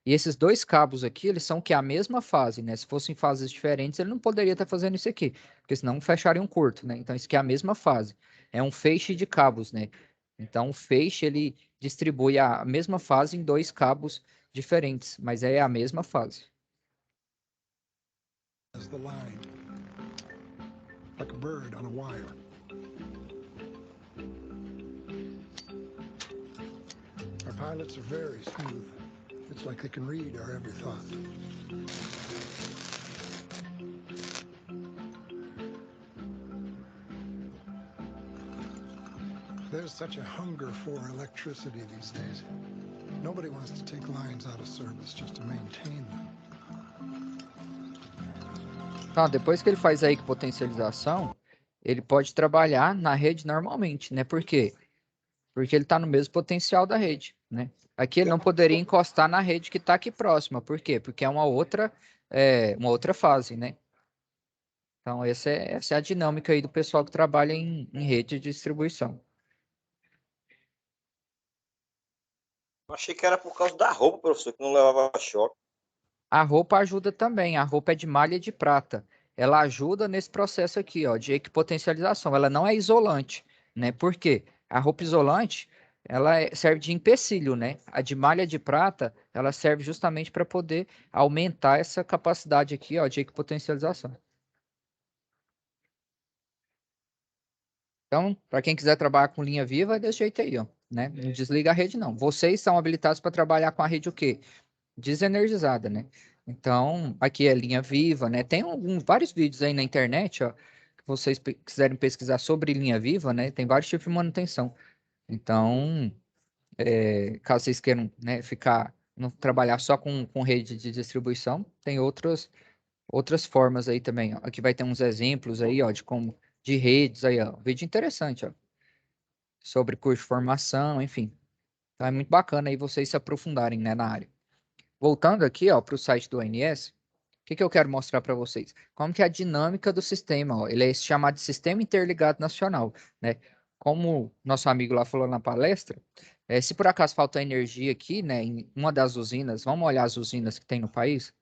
E esses dois cabos aqui, eles são que a mesma fase, né? Se fossem fases diferentes, ele não poderia estar fazendo isso aqui, porque senão fecharia um curto, né? Então, isso aqui é a mesma fase. É um feixe de cabos, né? Então, o feixe, ele distribui a mesma fase em dois cabos diferentes, mas é a mesma fase. As the line. like a bird on a wire. Our pilots are very smooth. It's like they can read our every thought. There's such a hunger for electricity these days. Nobody wants to take lines out of service just to maintain them. Então, depois que ele faz a equipotentialização, ele pode trabalhar na rede normalmente, né? Por quê? Porque ele está no mesmo potencial da rede, né? Aqui ele não poderia encostar na rede que está aqui próxima. Por quê? Porque é uma outra fase, né? Então, essa é a dinâmica aí do pessoal que trabalha em rede de distribuição. Eu achei que era por causa da roupa, professor, que não levava choque. A roupa ajuda também. A roupa é de malha de prata. Ela ajuda nesse processo aqui, ó, de equipotencialização. Ela não é isolante, né? Por quê? A roupa isolante, ela serve de empecilho, né? A de malha de prata, ela serve justamente para poder aumentar essa capacidade aqui, ó, de equipotencialização. Então, para quem quiser trabalhar com linha viva, é desse jeito aí, ó, né? Não desliga a rede, não. Vocês são habilitados para trabalhar com a rede o quê? Desenergizada, né? Então, aqui é linha viva, né? Tem vários vídeos aí na internet, ó, que vocês quiserem pesquisar sobre linha viva, né? Tem vários tipos de manutenção. Então, caso vocês queiram, né, não trabalhar só com rede de distribuição, tem outras formas aí também, ó. Aqui vai ter uns exemplos aí, ó, de redes aí, ó. Vídeo interessante, ó, sobre curso de formação, enfim. Então, é muito bacana aí vocês se aprofundarem, né, na área. Voltando aqui, ó, para o site do ONS, o que eu quero mostrar para vocês? Como que é a dinâmica do sistema, ó. Ele é chamado de Sistema Interligado Nacional, né? Como nosso amigo lá falou na palestra, se por acaso falta energia aqui, né, em uma das usinas, vamos olhar as usinas que tem no país?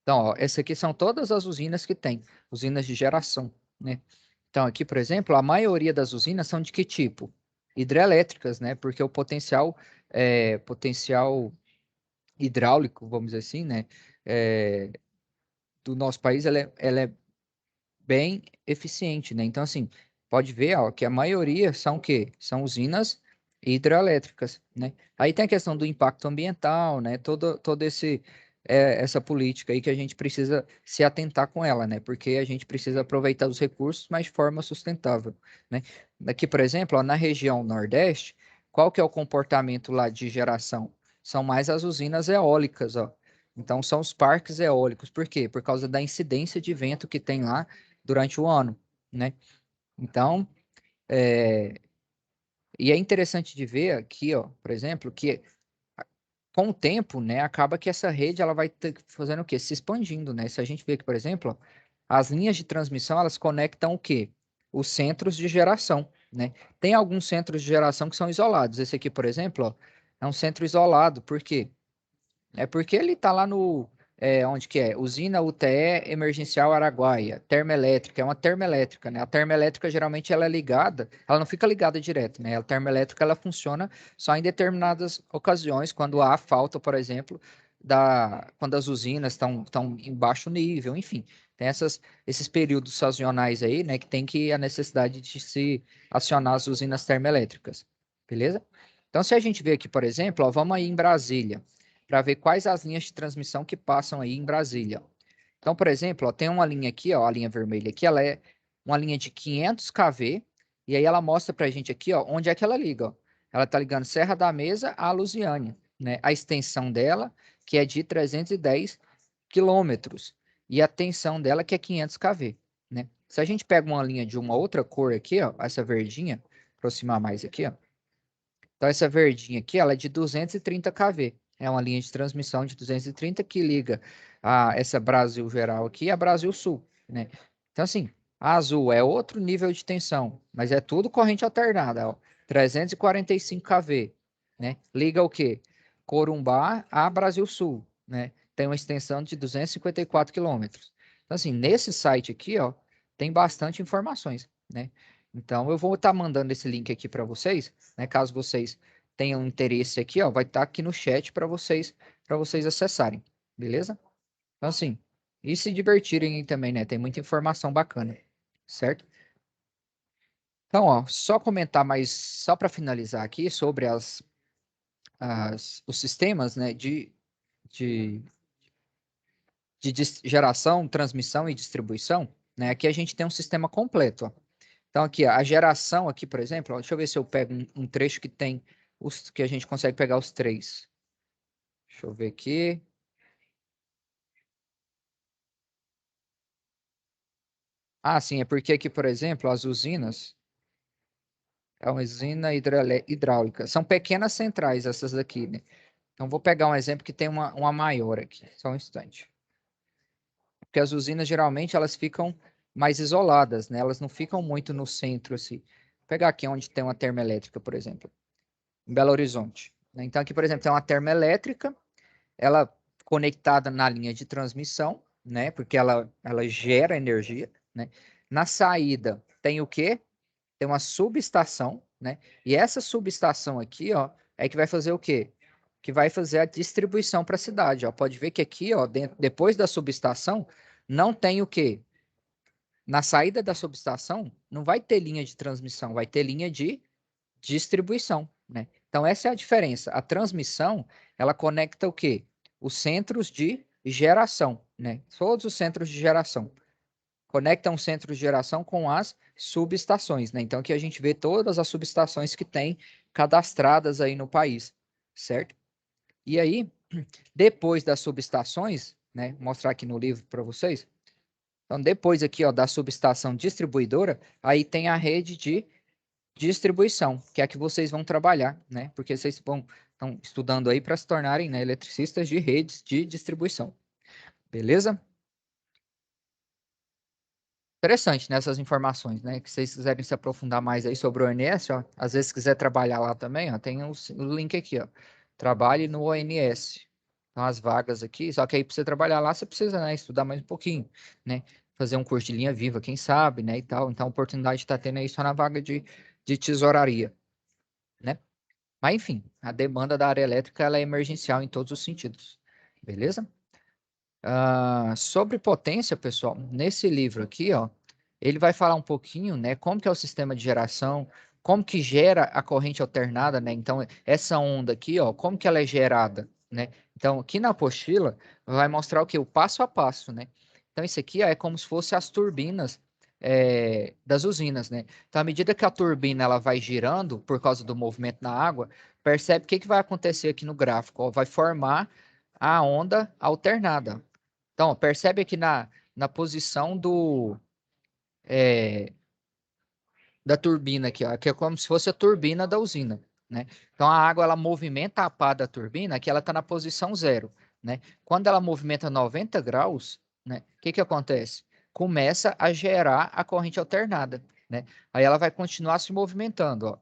Então, ó, essas aqui são todas as usinas que tem, usinas de geração, né? Então, aqui, por exemplo, a maioria das usinas são de que tipo? Hidrelétricas, né? Porque o potencial hidráulico, vamos dizer assim, né, do nosso país, ela é bem eficiente, né? Então, assim, pode ver, ó, que a maioria são o quê? São usinas hidrelétricas, né? Aí tem a questão do impacto ambiental, né? Todo essa política aí que a gente precisa se atentar com ela, né? Porque a gente precisa aproveitar os recursos, mas de forma sustentável, né? Aqui, por exemplo, ó, na região Nordeste, qual que é o comportamento lá de geração? São mais as usinas eólicas, ó. Então, são os parques eólicos. Por quê? Por causa da incidência de vento que tem lá durante o ano, né? Então, e é interessante de ver aqui, ó, por exemplo, que com o tempo, né, acaba que essa rede ela vai fazendo o quê? Se expandindo, né? Se a gente vê aqui, por exemplo, ó, as linhas de transmissão, elas conectam o quê? Os centros de geração, né? Tem alguns centros de geração que são isolados. Esse aqui, por exemplo, ó, é um centro isolado. Por quê? É porque ele está lá onde que é? Usina UTE Emergencial Araguaia, termoelétrica, é uma termoelétrica, né? A termoelétrica, geralmente, ela é ligada, ela não fica ligada direto, né? A termoelétrica, ela funciona só em determinadas ocasiões, quando há falta, por exemplo, quando as usinas estão em baixo nível, enfim. Tem esses períodos sazonais aí, né? Que tem a necessidade de se acionar as usinas termoelétricas, beleza? Então, se a gente vê aqui, por exemplo, ó, vamos aí em Brasília, para ver quais as linhas de transmissão que passam aí em Brasília. Então, por exemplo, ó, tem uma linha aqui, ó, a linha vermelha aqui, ela é uma linha de 500 kV, e aí ela mostra para a gente aqui, ó, onde é que ela liga, ó. Ela está ligando Serra da Mesa a Lusiânia, né? A extensão dela, que é de 310 quilômetros, e a tensão dela, que é 500 kV, né? Se a gente pega uma linha de uma outra cor aqui, ó, essa verdinha, aproximar mais aqui, ó. Então, essa verdinha aqui, ela é de 230 kV. É uma linha de transmissão de 230 que liga essa Brasil geral aqui a Brasil Sul, né? Então, assim, a azul é outro nível de tensão, mas é tudo corrente alternada, ó. 345 kV, né? Liga o quê? Corumbá a Brasil Sul, né? Tem uma extensão de 254 quilômetros. Então, assim, nesse site aqui, ó, tem bastante informações, né? Então, eu vou estar mandando esse link aqui para vocês, né? Caso vocês tenham interesse aqui, ó, vai estar aqui no chat para vocês acessarem, beleza? Então, assim, e se divertirem aí também, né? Tem muita informação bacana. certo? Então, ó, só comentar mais, só para finalizar aqui, sobre os sistemas, né, de, geração, transmissão e distribuição, né? Aqui a gente tem um sistema completo, ó. Então, aqui, ó, a geração aqui, por exemplo, ó, deixa eu ver se eu pego um trecho que tem os que a gente consegue pegar os três. Deixa eu ver aqui. Ah, sim, é porque aqui, por exemplo, as usinas, é uma usina hidráulica. São pequenas centrais essas daqui, né? Então, vou pegar um exemplo que tem uma maior aqui. Só um instante. Porque as usinas, geralmente, elas ficam mais isoladas, né? Elas não ficam muito no centro, assim. Vou pegar aqui onde tem uma termoelétrica, por exemplo, em Belo Horizonte, né? Então, aqui, por exemplo, tem uma termoelétrica, ela conectada na linha de transmissão, né? Porque ela gera energia, né? Na saída, tem o quê? Tem uma subestação, né? E essa subestação aqui, ó, é que vai fazer o quê? Que vai fazer a distribuição para a cidade, ó. Pode ver que aqui, ó, depois da subestação, não tem o quê? Na saída da subestação, não vai ter linha de transmissão, vai ter linha de distribuição, né? Então, essa é a diferença. A transmissão, ela conecta o quê? Os centros de geração, né? Todos os centros de geração conectam os centros de geração com as subestações, né? Então, aqui a gente vê todas as subestações que tem cadastradas aí no país, certo? E aí, depois das subestações, né? Vou mostrar aqui no livro para vocês. Então, depois aqui, ó, da subestação distribuidora, aí tem a rede de distribuição, que é a que vocês vão trabalhar, né? Porque vocês estão estudando aí para se tornarem, né, eletricistas de redes de distribuição. Beleza? Interessante nessas informações, né? Que vocês quiserem se aprofundar mais aí sobre o ONS, ó, às vezes quiser trabalhar lá também, ó, tem o link aqui, ó. Trabalhe no ONS. Então, as vagas aqui, só que aí para você trabalhar lá, você precisa, né, estudar mais um pouquinho, né? Fazer um curso de linha viva, quem sabe, né, e tal. Então, a oportunidade está tendo aí só na vaga de tesouraria, né? Mas, enfim, a demanda da área elétrica ela é emergencial em todos os sentidos. Beleza? Sobre potência, pessoal, nesse livro aqui, ó, ele vai falar um pouquinho, né, como que é o sistema de geração, como que gera a corrente alternada, né? Então, essa onda aqui, ó, como que ela é gerada, né? Então, aqui na apostila vai mostrar o que? O passo a passo, né? Então, isso aqui ó, é como se fosse as turbinas das usinas, né? Então, à medida que a turbina ela vai girando por causa do movimento na água, percebe o que que vai acontecer aqui no gráfico, ó, vai formar a onda alternada. Então, ó, percebe aqui na posição da turbina aqui, ó, que é como se fosse a turbina da usina, né? Então, a água, ela movimenta a pá da turbina, que ela está na posição zero, né? Quando ela movimenta 90 graus, né? O que que acontece? Começa a gerar a corrente alternada, né? Aí ela vai continuar se movimentando, ó.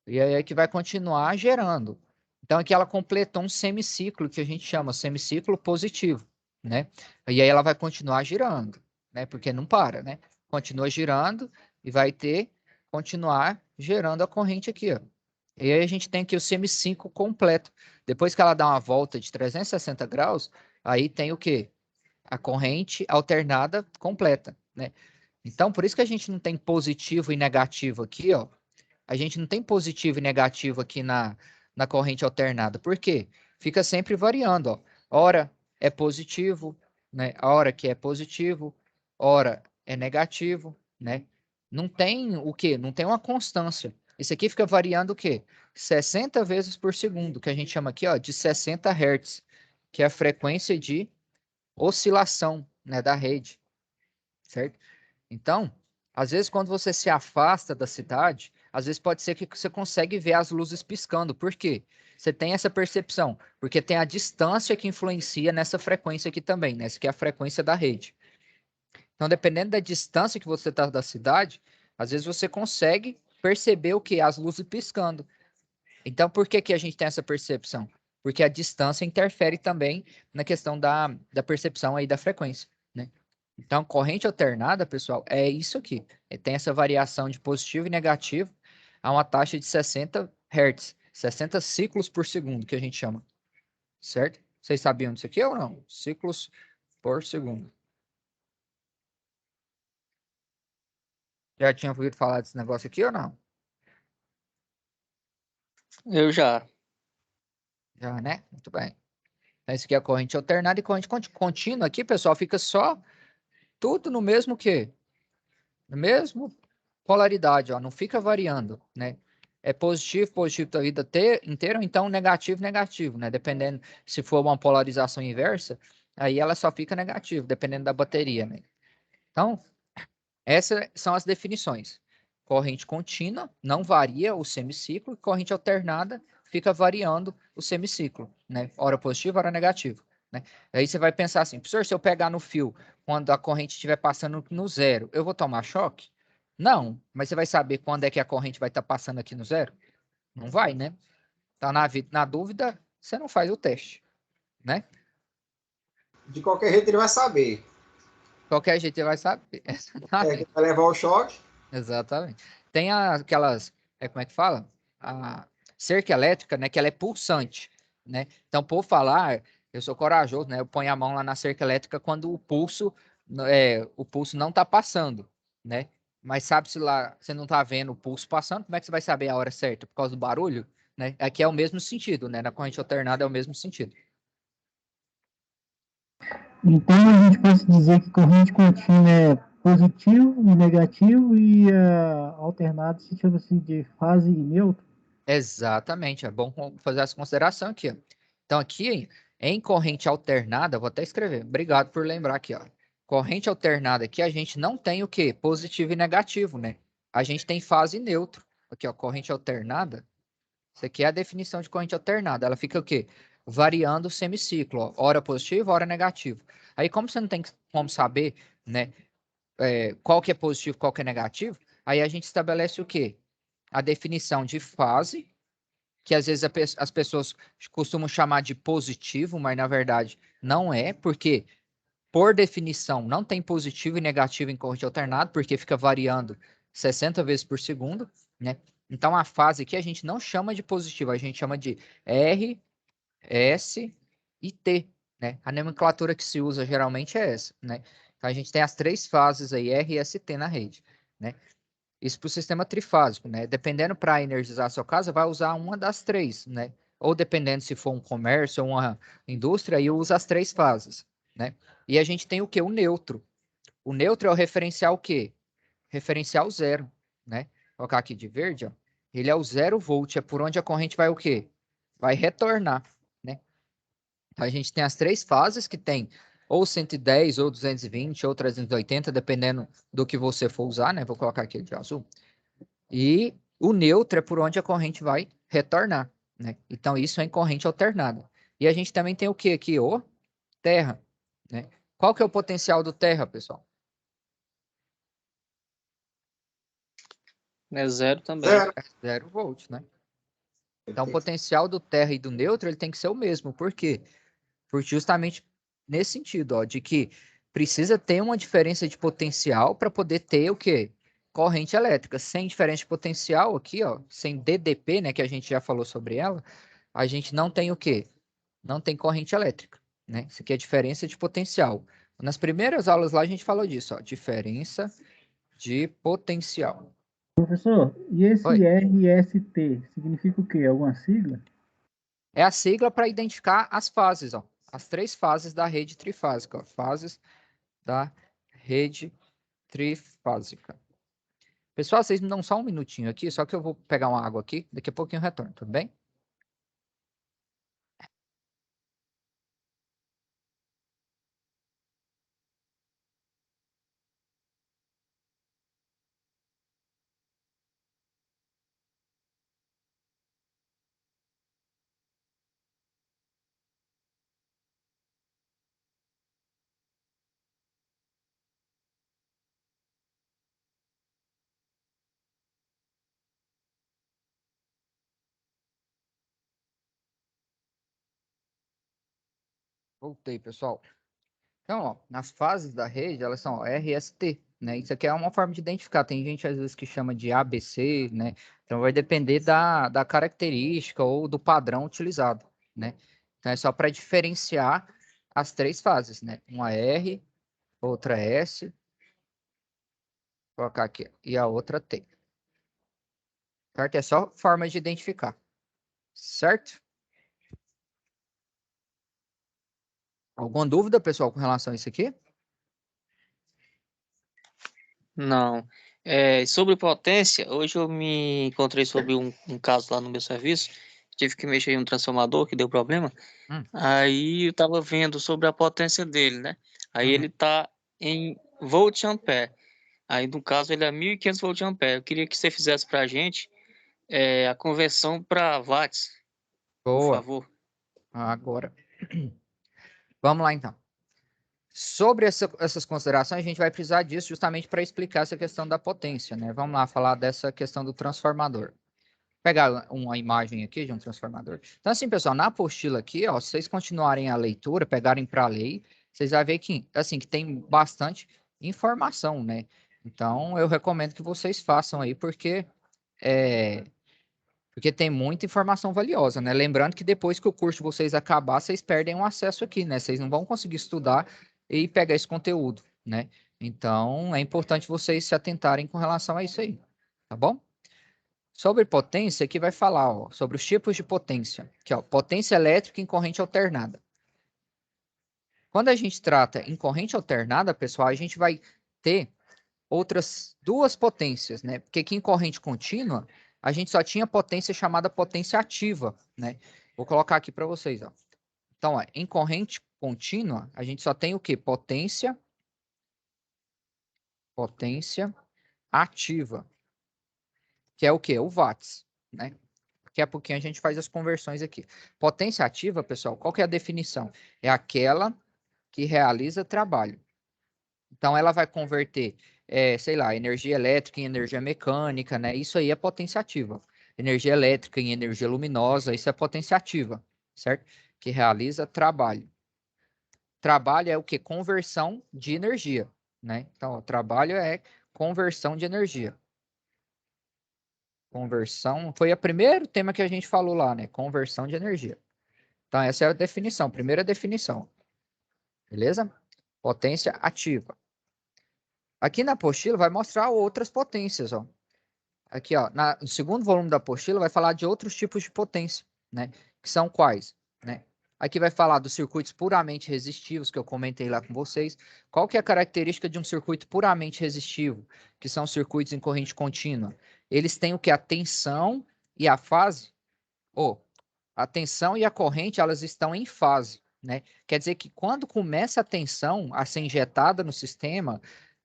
E aí é que vai continuar gerando. Então, aqui ela completou um semiciclo, que a gente chama semiciclo positivo, né? E aí ela vai continuar girando, né? Porque não para, né? Continua girando e vai continuar gerando a corrente aqui, ó. E aí a gente tem aqui o semiciclo completo. Depois que ela dá uma volta de 360 graus, aí tem o quê? A corrente alternada completa, né? Então, por isso que a gente não tem positivo e negativo aqui, ó. A gente não tem positivo e negativo aqui na corrente alternada. Por quê? Fica sempre variando, ó. Hora é positivo, né? A hora que é positivo, hora é negativo, né? Não tem o quê? Não tem uma constância. Isso aqui fica variando o quê? 60 vezes por segundo, que a gente chama aqui, ó, de 60 Hz, que é a frequência de oscilação, né, da rede, certo? Então, às vezes, quando você se afasta da cidade, às vezes pode ser que você consegue ver as luzes piscando. Por quê? Você tem essa percepção, porque tem a distância que influencia nessa frequência aqui também, né? Essa que é a frequência da rede. Então, dependendo da distância que você está da cidade, às vezes você consegue perceber o que? As luzes piscando. Então, por que que a gente tem essa percepção? Porque a distância interfere também na questão da percepção aí da frequência, né? Então, corrente alternada, pessoal, é isso aqui. Tem essa variação de positivo e negativo a uma taxa de 60 Hz, 60 ciclos por segundo, que a gente chama, certo? Vocês sabiam disso aqui ou não? Ciclos por segundo. Já tinha ouvido falar desse negócio aqui ou não? Eu já. Já, né? Muito bem. Então, isso aqui é a corrente alternada e corrente contínua. Aqui, pessoal, fica só tudo no mesmo quê? No mesmo polaridade, ó. Não fica variando, né? É positivo, positivo a vida inteira, ou então negativo, negativo, né? Dependendo, se for uma polarização inversa, aí ela só fica negativo, dependendo da bateria, né? Então, essas são as definições. Corrente contínua não varia o semiciclo, e corrente alternada fica variando o semiciclo, né? Hora positivo, hora negativo, né? Aí você vai pensar assim, professor, se eu pegar no fio quando a corrente estiver passando no zero, eu vou tomar choque? Não, mas você vai saber quando é que a corrente vai estar passando aqui no zero? Não vai, né? Tá na dúvida, você não faz o teste, né? De qualquer jeito ele vai saber. Qualquer jeito você vai saber. É, que vai levar o choque. Exatamente. Tem aquelas, como é que fala? A cerca elétrica, né? Que ela é pulsante, né? Então, por falar, eu sou corajoso, né? Eu ponho a mão lá na cerca elétrica quando o pulso não está passando, né? Mas sabe se lá você não está vendo o pulso passando, como é que você vai saber a hora certa? Por causa do barulho, né? Aqui é o mesmo sentido, né? Na corrente alternada é o mesmo sentido. Então a gente pode dizer que corrente contínua é positivo e negativo e alternado se chama assim de fase e neutro. Exatamente, é bom fazer essa consideração aqui, ó. Então, aqui em corrente alternada, vou até escrever. Obrigado por lembrar aqui, ó. Corrente alternada aqui, a gente não tem o quê? Positivo e negativo, né? A gente tem fase e neutro. Aqui, ó, corrente alternada. Isso aqui é a definição de corrente alternada. Ela fica o quê? Variando o semiciclo, ó. Hora positivo, hora negativo. Aí, como você não tem como saber, né, qual que é positivo, qual que é negativo, aí a gente estabelece o quê? A definição de fase, que às vezes as pessoas costumam chamar de positivo, mas na verdade não é, porque por definição não tem positivo e negativo em corrente alternada, porque fica variando 60 vezes por segundo, né? Então a fase aqui a gente não chama de positivo, a gente chama de R, S e T, né? A nomenclatura que se usa geralmente é essa, né? Então a gente tem as três fases aí, R, S e T na rede, né? Isso para o sistema trifásico, né? Dependendo para energizar a sua casa, vai usar uma das três, né? Ou dependendo se for um comércio ou uma indústria, aí usa as três fases, né? E a gente tem o quê? O neutro. O neutro é o referencial o quê? Referencial zero, né? Vou colocar aqui de verde, ó. Ele é o 0 volt, é por onde a corrente vai o quê? Vai retornar, né? A gente tem as três fases que tem ou 110, ou 220, ou 380, dependendo do que você for usar, né? Vou colocar aqui de azul. E o neutro é por onde a corrente vai retornar, né? Então, isso é em corrente alternada. E a gente também tem o que aqui? O terra, né? Qual que é o potencial do terra, pessoal? É zero também. Zero. É 0 volt, né? Então, o potencial do terra e do neutro, ele tem que ser o mesmo. Por quê? Porque justamente nesse sentido, ó, de que precisa ter uma diferença de potencial para poder ter o quê? Corrente elétrica. Sem diferença de potencial aqui, ó, sem DDP, né, que a gente já falou sobre ela, a gente não tem o quê? Não tem corrente elétrica, né? Isso aqui é diferença de potencial. Nas primeiras aulas lá a gente falou disso, ó, diferença de potencial. Professor, e esse Oi. RST significa o quê? Alguma sigla? É a sigla para identificar as fases, ó, as três fases da rede trifásica, ó, fases da rede trifásica. Pessoal, vocês me dão só um minutinho aqui, só que eu vou pegar uma água aqui, daqui a pouquinho eu retorno, tudo bem? Voltei, pessoal. Então, ó, nas fases da rede, elas são ó, RST, né? Isso aqui é uma forma de identificar. Tem gente, às vezes, que chama de ABC, né? Então, vai depender da característica ou do padrão utilizado, né? Então, é só para diferenciar as três fases, né? Uma R, outra S colocar aqui. E a outra T. Certo? É só forma de identificar. Certo? Alguma dúvida, pessoal, com relação a isso aqui? Não. Sobre potência, hoje eu me encontrei sobre um caso lá no meu serviço. Tive que mexer em um transformador que deu problema. Hum. Aí eu tava vendo sobre a potência dele, né? Aí Uhum. ele tá em volt ampere. Aí no caso ele é 1.500 volt ampere. Eu queria que você fizesse pra gente a conversão para watts, por Boa. favor. Agora. Vamos lá, então. Sobre essas considerações, a gente vai precisar disso justamente para explicar essa questão da potência, né? Vamos lá falar dessa questão do transformador. Vou pegar uma imagem aqui de um transformador. Então, assim, pessoal, na apostila aqui, ó, se vocês continuarem a leitura, pegarem para ler, vocês vão ver que, assim, que tem bastante informação, né? Então, eu recomendo que vocês façam aí, porque tem muita informação valiosa, né? Lembrando que depois que o curso de vocês acabar, vocês perdem um acesso aqui, né? Vocês não vão conseguir estudar e pegar esse conteúdo, né? Então, é importante vocês se atentarem com relação a isso aí, tá bom? Sobre potência, aqui vai falar, ó, sobre os tipos de potência. Aqui, ó, potência elétrica em corrente alternada. Quando a gente trata em corrente alternada, pessoal, a gente vai ter outras duas potências, né? Porque aqui em corrente contínua, a gente só tinha potência chamada potência ativa, né? Vou colocar aqui para vocês, ó. Então, ó, em corrente contínua, a gente só tem o quê? Potência ativa, que é o quê? O watts, né? Daqui a pouquinho a gente faz as conversões aqui. Potência ativa, pessoal, qual que é a definição? É aquela que realiza trabalho. Então, ela vai converter, sei lá, energia elétrica em energia mecânica, né? Isso aí é potência ativa. Energia elétrica em energia luminosa, isso é potência ativa, certo? Que realiza trabalho. Trabalho é o quê? Conversão de energia, né? Então, o trabalho é conversão de energia. Conversão, foi o primeiro tema que a gente falou lá, né? Conversão de energia. Então, essa é a definição, primeira definição. Beleza? Potência ativa. Aqui na apostila vai mostrar outras potências, ó. Aqui, ó, no segundo volume da apostila vai falar de outros tipos de potência, né? Que são quais, né? Aqui vai falar dos circuitos puramente resistivos, que eu comentei lá com vocês. Qual que é a característica de um circuito puramente resistivo? Que são circuitos em corrente contínua. Eles têm o que? A tensão e a fase, ou a tensão e a corrente, elas estão em fase, né? Quer dizer que quando começa a tensão a ser injetada no sistema,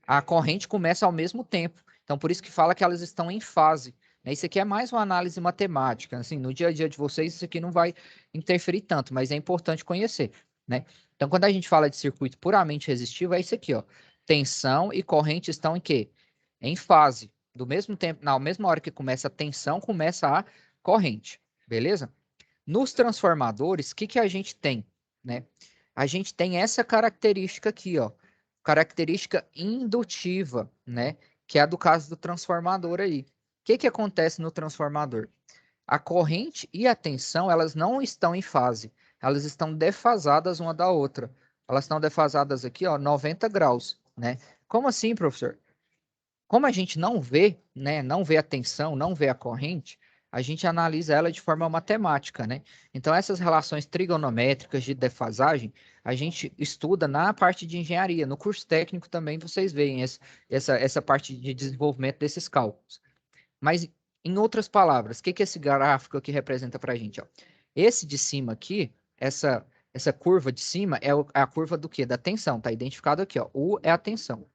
a corrente começa ao mesmo tempo. Então, por isso que fala que elas estão em fase, né? Isso aqui é mais uma análise matemática. Assim, no dia a dia de vocês, isso aqui não vai interferir tanto, mas é importante conhecer, né? Então, quando a gente fala de circuito puramente resistivo, é isso aqui, ó. Tensão e corrente estão em quê? Em fase. Do mesmo tempo, na mesma hora que começa a tensão, começa a corrente. Beleza? Nos transformadores, o que a gente tem, né? A gente tem essa característica aqui, ó, característica indutiva, né? Que é a do caso do transformador aí. O que acontece no transformador? A corrente e a tensão, elas não estão em fase, elas estão defasadas uma da outra. Elas estão defasadas aqui, ó, 90 graus, né? Como assim, professor? Como a gente não vê, né, não vê a tensão, não vê a corrente, a gente analisa ela de forma matemática, né? Então, essas relações trigonométricas de defasagem, a gente estuda na parte de engenharia. No curso técnico também vocês veem essa parte de desenvolvimento desses cálculos. Mas, em outras palavras, o que esse gráfico aqui representa para a gente? Ó? Esse de cima aqui, essa curva de cima é a curva do quê? Da tensão, tá identificado aqui, ó. U é a tensão.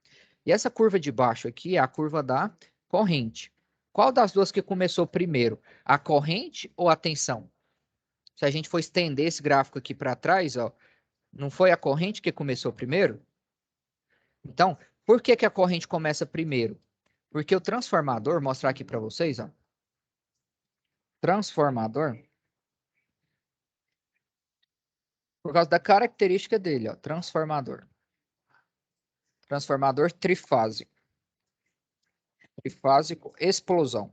E essa curva de baixo aqui é a curva da corrente. Qual das duas que começou primeiro? A corrente ou a tensão? Se a gente for estender esse gráfico aqui para trás, ó, não foi a corrente que começou primeiro? Então, por que a corrente começa primeiro? Porque o transformador, mostrar aqui para vocês, ó. Transformador, por causa da característica dele, ó, transformador. Transformador trifásico. Trifásico, explosão.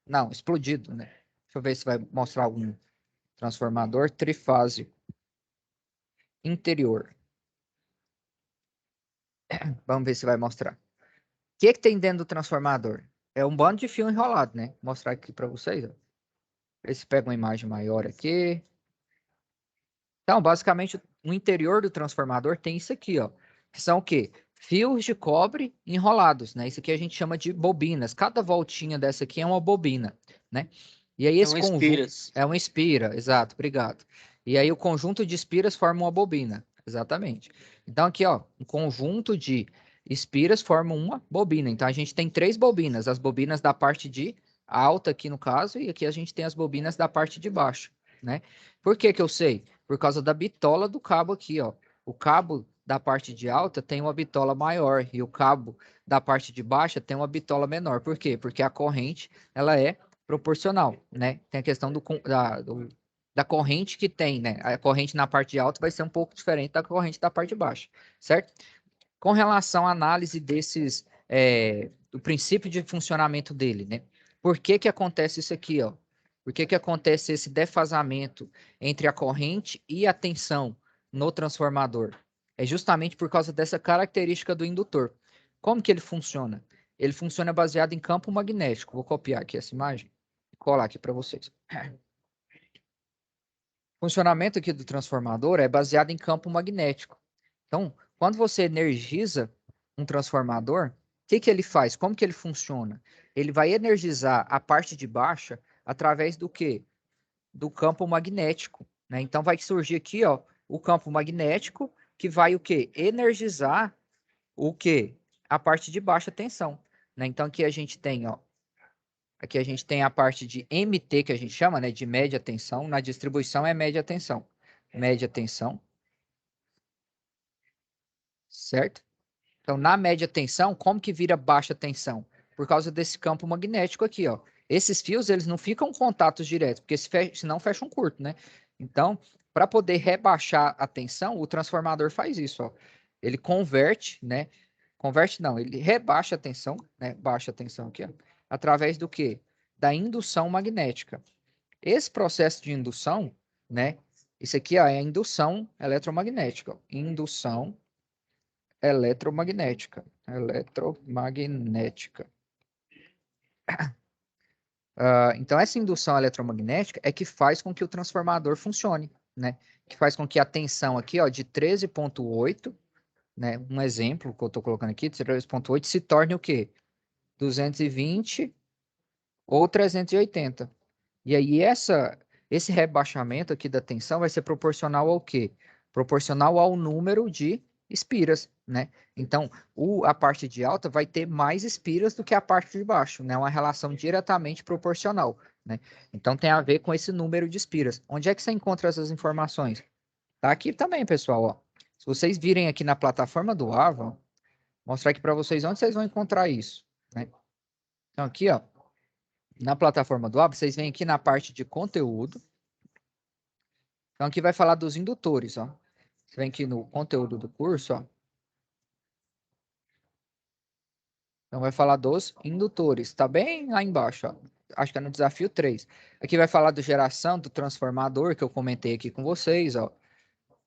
Não, explodido, né? Deixa eu ver se vai mostrar algum transformador trifásico interior. Vamos ver se vai mostrar. que tem dentro do transformador? É um bando de fio enrolado, né? Vou mostrar aqui para vocês. Ó. Ver se pega uma imagem maior aqui. Então, basicamente, o interior do transformador tem isso aqui, ó. Que são o quê? Fios de cobre enrolados, né? Isso aqui a gente chama de bobinas. Cada voltinha dessa aqui é uma bobina, né? E aí esse conjunto... espiras. É uma espira, exato, obrigado. E aí o conjunto de espiras forma uma bobina, exatamente. Então aqui, ó, um conjunto de espiras forma uma bobina. Então a gente tem 3 bobinas, as bobinas da parte de alta aqui no caso, e aqui a gente tem as bobinas da parte de baixo, né? Por que que eu sei? Por causa da bitola do cabo aqui, ó. O cabo da parte de alta tem uma bitola maior e o cabo da parte de baixa tem uma bitola menor. Por quê? Porque a corrente, ela é proporcional, né? Tem a questão da corrente que tem, né? A corrente na parte de alta vai ser um pouco diferente da corrente da parte de baixo, certo? Com relação à análise desses, do princípio de funcionamento dele, né? Por que que acontece isso aqui, ó? Por que que acontece esse defasamento entre a corrente e a tensão no transformador? É justamente por causa dessa característica do indutor. Como que ele funciona? Ele funciona baseado em campo magnético. Vou copiar aqui essa imagem e colar aqui para vocês. O funcionamento aqui do transformador é baseado em campo magnético. Então, quando você energiza um transformador, o que que ele faz? Como que ele funciona? Ele vai energizar a parte de baixa através do quê? Do campo magnético, né? Então vai surgir aqui, ó, o campo magnético que vai o quê? Energizar o quê? A parte de baixa tensão, né? Então aqui a gente tem, ó, aqui a gente tem a parte de MT que a gente chama, né, de média tensão. Na distribuição é média tensão. Média tensão. Certo? Então, na média tensão, como que vira baixa tensão? Por causa desse campo magnético aqui, ó. Esses fios, eles não ficam contatos diretos, porque senão fecha um curto, né? Então, para poder rebaixar a tensão, o transformador faz isso, ó. Ele converte, né? Converte não, ele rebaixa a tensão, né? Baixa a tensão aqui, ó. Através do quê? Da indução magnética. Esse processo de indução, né? Isso aqui, ó, é a indução eletromagnética, ó. Indução eletromagnética. Eletromagnética. Então, essa indução eletromagnética é que faz com que o transformador funcione, né? Que faz com que a tensão aqui, ó, de 13,8, né? Um exemplo que eu estou colocando aqui, de 13,8, se torne o quê? 220 ou 380. E aí, esse rebaixamento aqui da tensão vai ser proporcional ao quê? Proporcional ao número de espiras, né? Então, a parte de alta vai ter mais espiras do que a parte de baixo, né? Uma relação diretamente proporcional, né? Então, tem a ver com esse número de espiras. Onde é que você encontra essas informações? Tá aqui também, pessoal, ó. Se vocês virem aqui na plataforma do Avon, vou mostrar aqui para vocês onde vocês vão encontrar isso, né? Então, aqui, ó, na plataforma do Avon, vocês vêm aqui na parte de conteúdo. Então, aqui vai falar dos indutores, ó. Você vem aqui no conteúdo do curso, ó. Então, vai falar dos indutores. Tá bem lá embaixo, ó. Acho que é no desafio 3. Aqui vai falar do geração, do transformador, que eu comentei aqui com vocês, ó.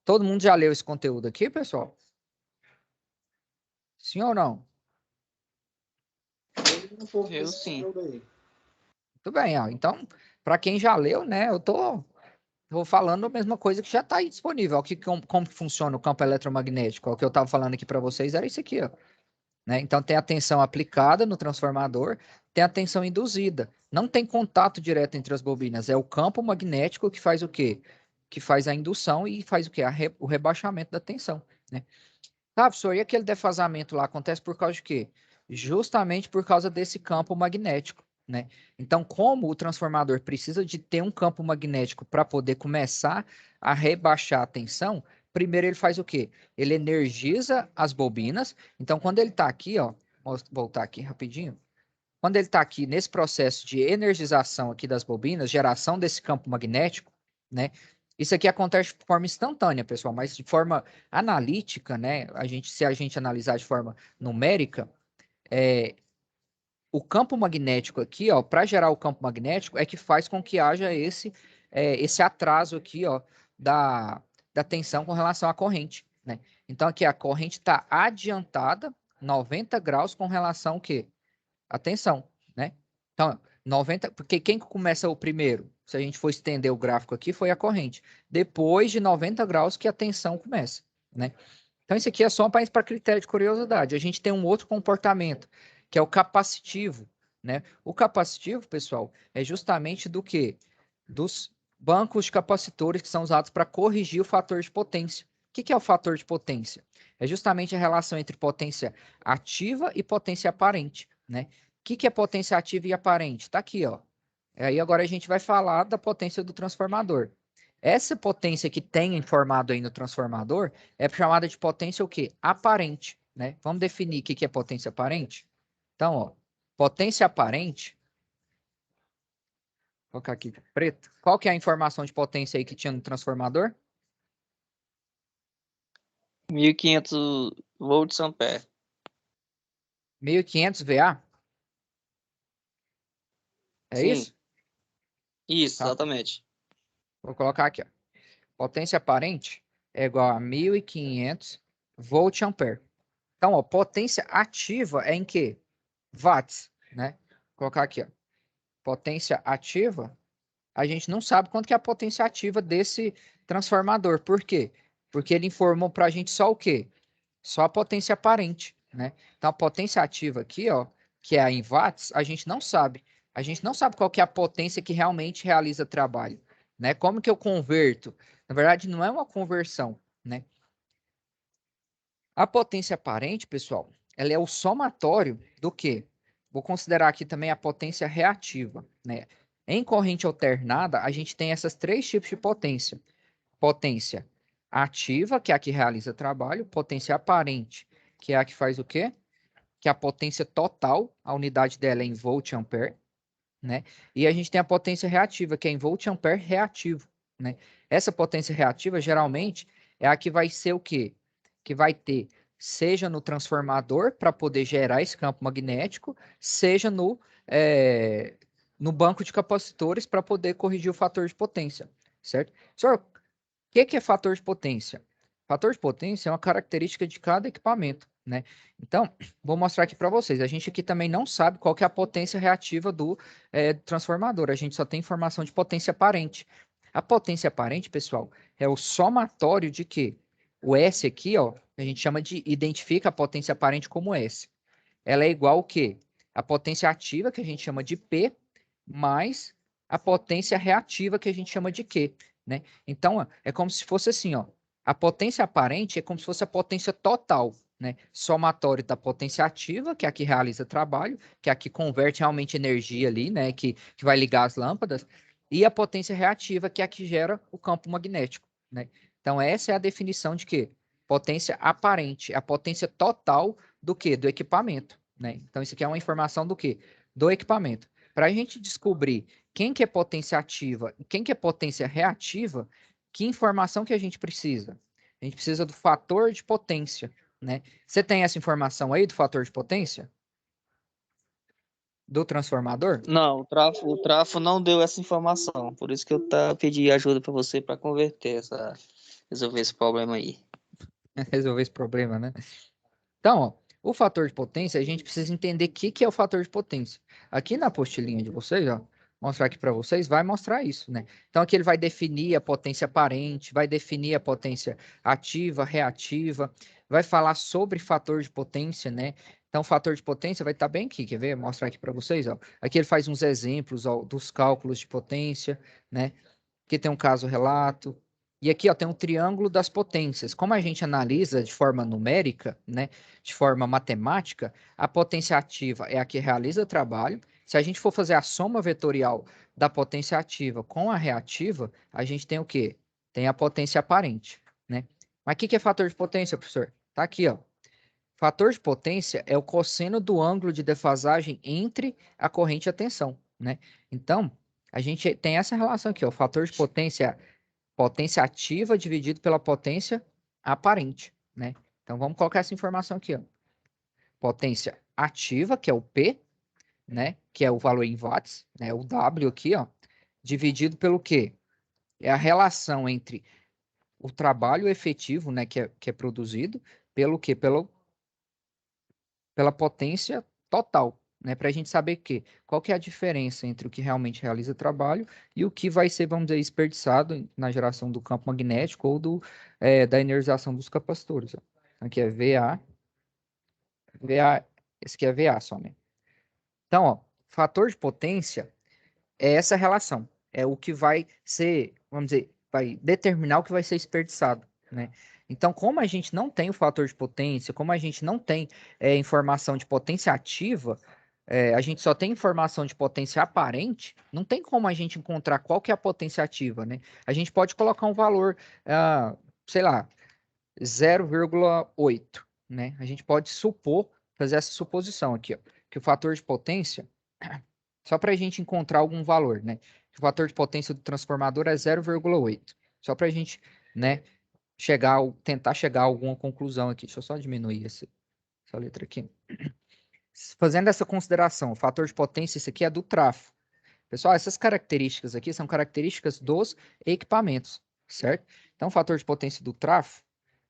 Todo mundo já leu esse conteúdo aqui, pessoal? Sim ou não? Eu sim. Muito bem, ó. Então, para quem já leu, né, eu vou falando a mesma coisa que já está aí disponível. Como que funciona o campo eletromagnético? O que eu estava falando aqui para vocês era isso aqui, ó. Né? Então, tem a tensão aplicada no transformador, tem a tensão induzida. Não tem contato direto entre as bobinas. É o campo magnético que faz o quê? Que faz a indução e faz o quê? O rebaixamento da tensão, né? Tá, professor, e aquele defasamento lá acontece por causa de quê? Justamente por causa desse campo magnético, né? Então, como o transformador precisa de ter um campo magnético para poder começar a rebaixar a tensão, primeiro ele faz o quê? Ele energiza as bobinas. Então, quando ele está aqui, ó, vou voltar aqui rapidinho. Quando ele está aqui nesse processo de energização aqui das bobinas, geração desse campo magnético, né? Isso aqui acontece de forma instantânea, pessoal, mas de forma analítica, né? Se a gente analisar de forma numérica, o campo magnético aqui, ó, para gerar o campo magnético, é que faz com que haja esse atraso aqui, ó, da tensão com relação à corrente, né? Então, aqui a corrente está adiantada 90 graus com relação ao quê? A tensão, né? Então, 90, porque quem começa o primeiro? Se a gente for estender o gráfico aqui, foi a corrente. Depois de 90 graus que a tensão começa, né? Então, isso aqui é só para critério de curiosidade. A gente tem um outro comportamento, que é o capacitivo, né? O capacitivo, pessoal, é justamente do quê? Dos bancos de capacitores que são usados para corrigir o fator de potência. O que é o fator de potência? É justamente a relação entre potência ativa e potência aparente, né? O que é potência ativa e aparente? Está aqui, ó. Aí agora a gente vai falar da potência do transformador. Essa potência que tem informado aí no transformador é chamada de potência o quê? Aparente, né? Vamos definir o que é potência aparente? Então, ó, potência aparente, vou colocar aqui preto. Qual que é a informação de potência aí que tinha no transformador? 1.500 volts ampere. 1.500 VA? É Sim. isso? Isso, Tá. exatamente. Vou colocar aqui, ó. Potência aparente é igual a 1.500 volt ampere. Então, ó, potência ativa é em quê? Watts, né? Vou colocar aqui, ó. Potência ativa, a gente não sabe quanto que é a potência ativa desse transformador. Por quê? Porque ele informou para a gente só o quê? Só a potência aparente, né? Então, a potência ativa aqui, ó, que é em watts, a gente não sabe. A gente não sabe qual que é a potência que realmente realiza trabalho, né? Como que eu converto? Na verdade, não é uma conversão, né? A potência aparente, pessoal, ela é o somatório do quê? Vou considerar aqui também a potência reativa, né? Em corrente alternada, a gente tem esses três tipos de potência. Potência ativa, que é a que realiza trabalho, potência aparente, que é a que faz o quê? Que é a potência total, a unidade dela é em volt ampere, né? E a gente tem a potência reativa, que é em volt ampere reativo, né? Essa potência reativa, geralmente, é a que vai ser o quê? Que vai ter, seja no transformador, para poder gerar esse campo magnético, seja no banco de capacitores, para poder corrigir o fator de potência, certo? Senhor, o que é fator de potência? Fator de potência é uma característica de cada equipamento, né? Então, vou mostrar aqui para vocês. A gente aqui também não sabe qual que é a potência reativa do transformador. A gente só tem informação de potência aparente. A potência aparente, pessoal, é o somatório de quê? O S aqui, ó, a gente chama de, identifica a potência aparente como S. Ela é igual ao quê? A potência ativa, que a gente chama de P, mais a potência reativa, que a gente chama de Q, né? Então, ó, é como se fosse assim, ó. A potência aparente é como se fosse a potência total, né? Somatório da potência ativa, que é a que realiza trabalho, que é a que converte realmente energia ali, né? Que vai ligar as lâmpadas, e a potência reativa, que é a que gera o campo magnético, né? Então, essa é a definição de quê? Potência aparente, a potência total do quê? Do equipamento, né? Então, isso aqui é uma informação do quê? Do equipamento. Para a gente descobrir quem que é potência ativa e quem que é potência reativa, que informação que a gente precisa? A gente precisa do fator de potência, né? Você tem essa informação aí do fator de potência? Do transformador? Não, o trafo não deu essa informação. Por isso que eu pedi ajuda para você para resolver esse problema aí. Resolver esse problema, né? Então, ó, o fator de potência, a gente precisa entender o que é o fator de potência. Aqui na apostilinha de vocês, ó, mostrar aqui para vocês, vai mostrar isso, né? Então, aqui ele vai definir a potência aparente, vai definir a potência ativa, reativa, vai falar sobre fator de potência, né? Então, o fator de potência vai estar bem aqui, quer ver? Mostrar aqui para vocês, ó. Aqui ele faz uns exemplos, ó, dos cálculos de potência, né? Aqui tem um caso relato. E aqui, ó, tem um triângulo das potências. Como a gente analisa de forma numérica, né, de forma matemática, a potência ativa é a que realiza o trabalho. Se a gente for fazer a soma vetorial da potência ativa com a reativa, a gente tem o quê? Tem a potência aparente, né? Mas o que é fator de potência, professor? Tá aqui, ó. Fator de potência é o cosseno do ângulo de defasagem entre a corrente e a tensão, né? Então, a gente tem essa relação aqui, ó. O fator de potência potência ativa dividido pela potência aparente, né? Então, vamos colocar essa informação aqui, ó. Potência ativa, que é o P, né? Que é o valor em watts, né? O W aqui, ó. Dividido pelo quê? É a relação entre o trabalho efetivo, né? Que é produzido, pelo quê? pela potência total, né? Para a gente saber qual que é a diferença entre o que realmente realiza trabalho e o que vai ser, vamos dizer, desperdiçado na geração do campo magnético ou da energização dos capacitores. Ó. Aqui é VA, esse aqui é VA só, né? Então, ó, fator de potência é essa relação, é o que vai ser, vamos dizer, vai determinar o que vai ser desperdiçado, né? Então, como a gente não tem o fator de potência, como a gente não tem informação de potência ativa, a gente só tem informação de potência aparente, não tem como a gente encontrar qual que é a potência ativa, né? A gente pode colocar um valor, sei lá, 0,8, né? A gente pode fazer essa suposição aqui, ó, que o fator de potência, só para a gente encontrar algum valor, né? O fator de potência do transformador é 0,8. Só para a gente, né, tentar chegar a alguma conclusão aqui. Deixa eu só diminuir essa letra aqui. Fazendo essa consideração, o fator de potência, isso aqui é do trafo. Pessoal, essas características aqui são características dos equipamentos, certo? Então, o fator de potência do trafo,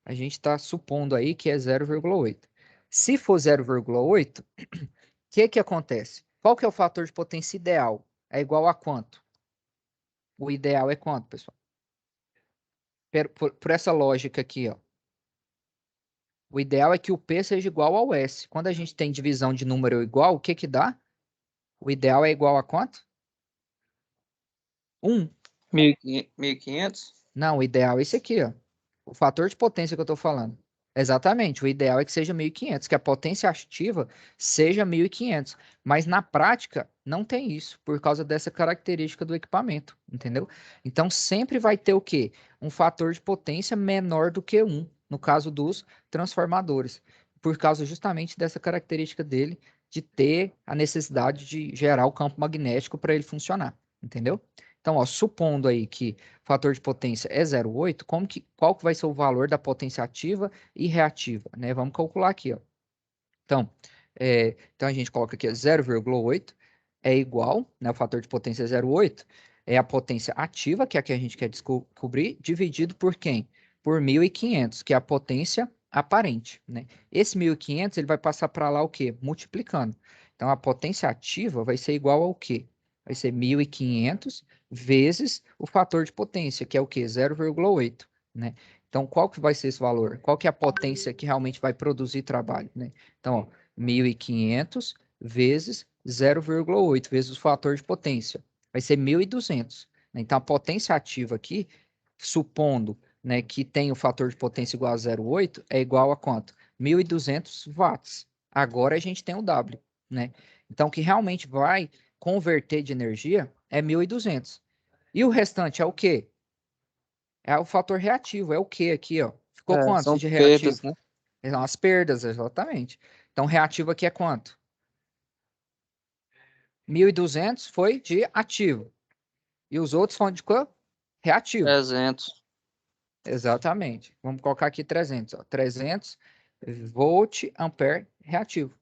a gente está supondo aí que é 0,8. Se for 0,8, o que acontece? Qual que é o fator de potência ideal? É igual a quanto? O ideal é quanto, pessoal? Por essa lógica aqui, ó. O ideal é que o P seja igual ao S. Quando a gente tem divisão de número igual, o que dá? O ideal é igual a quanto? 1. 1.500? Não, o ideal é esse aqui, ó. O fator de potência que eu estou falando. Exatamente, o ideal é que seja 1.500, que a potência ativa seja 1.500. Mas na prática, não tem isso, por causa dessa característica do equipamento, entendeu? Então, sempre vai ter o quê? Um fator de potência menor do que 1, no caso dos transformadores, por causa justamente dessa característica dele, de ter a necessidade de gerar o campo magnético para ele funcionar, entendeu? Então, ó, supondo aí que o fator de potência é 0,8, qual que vai ser o valor da potência ativa e reativa, né? Vamos calcular aqui, ó. Então, então a gente coloca aqui 0,8 é igual, né? O fator de potência é 0,8, é a potência ativa, que é a que a gente quer descobrir, dividido por quem? Por 1.500, que é a potência aparente, né? Esse 1.500 ele vai passar para lá o quê? Multiplicando. Então, a potência ativa vai ser igual ao quê? Vai ser 1.500 vezes o fator de potência, que é o quê? 0,8, né? Então, qual que vai ser esse valor? Qual que é a potência que realmente vai produzir trabalho, né? Então, ó, 1.500 vezes 0,8 vezes o fator de potência. Vai ser 1.200. Né? Então, a potência ativa aqui, supondo, né, que tem o fator de potência igual a 0,8, é igual a quanto? 1.200 watts. Agora a gente tem o W, né? Então, o que realmente vai converter de energia é 1.200. E o restante é o quê? É o fator reativo. É o quê aqui, ó? Ficou quanto São de perdas, reativo? né? São as perdas, exatamente. Então, reativo aqui é quanto? 1.200 foi de ativo. E os outros foram de quanto? Reativo. 300. Exatamente. Vamos colocar aqui 300. Ó. 300 volt ampere reativo.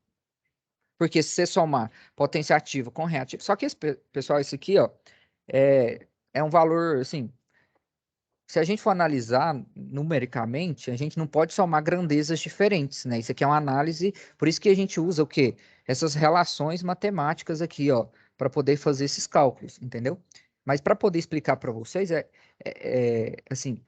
Porque se você somar potência ativa com reativo... Só que, pessoal, esse aqui, ó, é um valor, assim... Se a gente for analisar numericamente, a gente não pode somar grandezas diferentes, né? Isso aqui é uma análise, por isso que a gente usa o quê? Essas relações matemáticas aqui, ó, para poder fazer esses cálculos, entendeu? Mas para poder explicar para vocês, assim,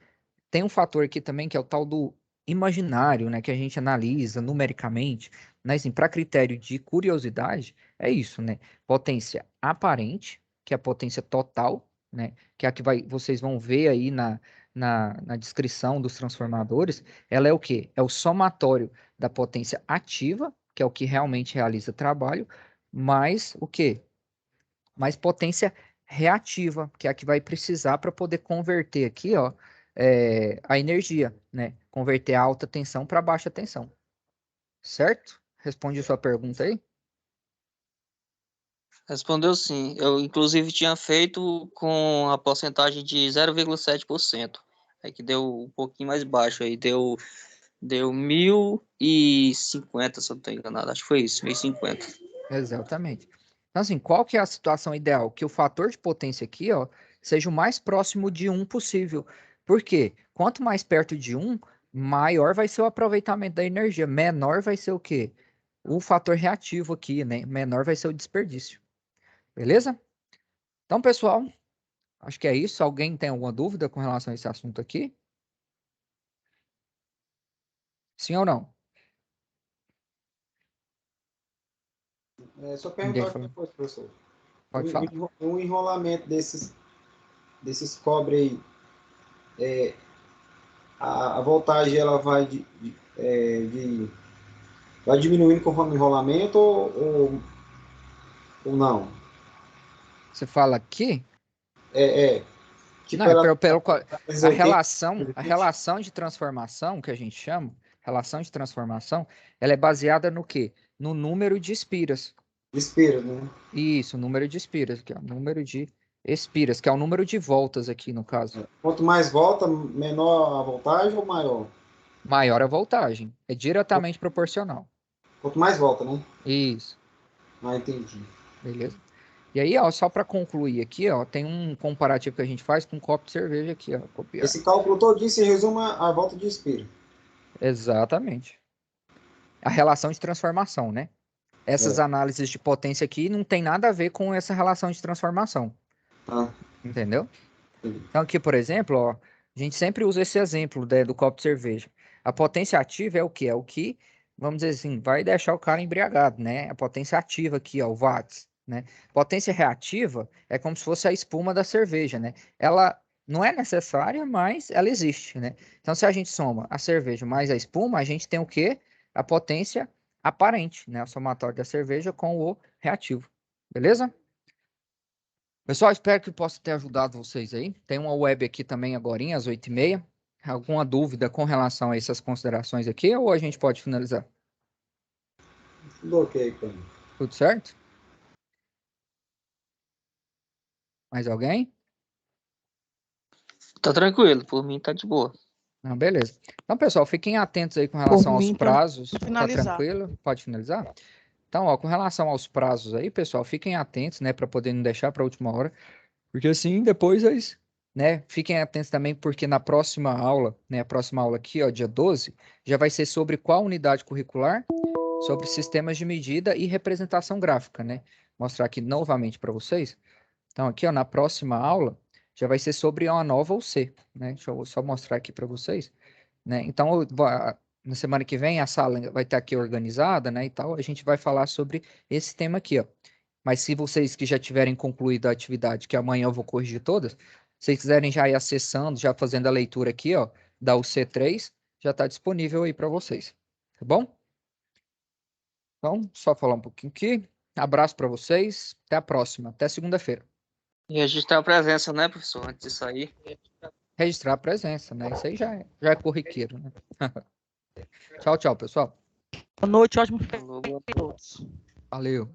tem um fator aqui também que é o tal do imaginário, né? Que a gente analisa numericamente, né? Assim, para critério de curiosidade, é isso, né? Potência aparente, que é a potência total, né? Que é a que vocês vão ver aí na descrição dos transformadores, ela é o quê? É o somatório da potência ativa, que é o que realmente realiza trabalho, mais o quê? Mais potência reativa, que é a que vai precisar para poder converter aqui, ó, a energia, né? Converter a alta tensão para baixa tensão. Certo? Responde a sua pergunta aí? Respondeu sim. Eu, inclusive, tinha feito com a porcentagem de 0,7%. Aí que deu um pouquinho mais baixo. Aí deu 1.050, se eu não estou enganado. Acho que foi isso, 1.050. Exatamente. Então, assim, qual que é a situação ideal? Que o fator de potência aqui, ó, seja o mais próximo de 1 possível. Por quê? Quanto mais perto de 1, maior vai ser o aproveitamento da energia. Menor vai ser o quê? o fator reativo aqui, né? Menor vai ser o desperdício. Beleza? Então, pessoal, acho que é isso. Alguém tem alguma dúvida com relação a esse assunto aqui? Sim ou não? Só Ninguém perguntar falou. outra coisa, professor. Pode falar. Um enrolamento desses cobre aí, a voltagem ela vai vai diminuindo conforme o enrolamento ou não? Você fala aqui? Tipo, Não, ela a relação de transformação que a gente chama, relação de transformação, ela é baseada no quê? No número de espiras. Espira, né? Isso, número de espiras, que é o número de espiras, que é o número de voltas aqui no caso. Quanto mais volta, menor a voltagem ou maior? Maior a voltagem, é diretamente proporcional. Quanto mais volta, né? Isso, Ah, entendi. beleza? E aí, ó, só para concluir aqui, ó, tem um comparativo que a gente faz com um copo de cerveja aqui, ó, copiar. Esse cálculo todinho se resume à volta de espira. Exatamente. A relação de transformação, né? Essas análises de potência aqui não tem nada a ver com essa relação de transformação. Tá. Entendeu? Entendi. Então, aqui, por exemplo, ó, a gente sempre usa esse exemplo, né, do copo de cerveja. A potência ativa é o quê? É o que, vamos dizer assim, vai deixar o cara embriagado, né? A potência ativa aqui, ó, o watts, né? Potência reativa é como se fosse a espuma da cerveja, né? Ela não é necessária, mas ela existe, né? Então, se a gente soma a cerveja mais a espuma, a gente tem o quê? A potência aparente, né? O somatório da cerveja com o reativo. Beleza? Pessoal, espero que possa ter ajudado vocês aí. Tem uma web aqui também agora, às 8h30. Alguma dúvida com relação a essas considerações aqui, ou a gente pode finalizar? Tudo ok, cara. Tudo certo? Mais alguém? Tá tranquilo, por mim tá de boa. Não, beleza. Então, pessoal, fiquem atentos aí com Por relação aos mim, prazos. pode Tá finalizar. tranquilo? Pode finalizar? Então, ó, com relação aos prazos aí, pessoal, fiquem atentos, né, para poder não deixar para a última hora, porque assim depois eles, né, fiquem atentos também, porque na próxima aula, né, a próxima aula aqui, ó, dia 12, já vai ser sobre qual unidade curricular? Sobre sistemas de medida e representação gráfica, né? Mostrar aqui novamente para vocês. Então, aqui, ó, na próxima aula, já vai ser sobre a nova ou C, né? Deixa eu só mostrar aqui para vocês, né? Então, na semana que vem, a sala vai estar aqui organizada, né, e tal, a gente vai falar sobre esse tema aqui, ó. Mas se vocês que já tiverem concluído a atividade, que amanhã eu vou corrigir todas, se vocês quiserem já ir acessando, já fazendo a leitura aqui, ó, da UC3, já está disponível aí para vocês, tá bom? Então, só falar um pouquinho aqui. Abraço para vocês. Até a próxima. Até segunda-feira. E registrar a presença, né, professor, antes de sair. Registrar a presença, né? Isso aí já é corriqueiro, né? Tchau, tchau, pessoal. Boa noite, ótimo Falou, a todos. Valeu.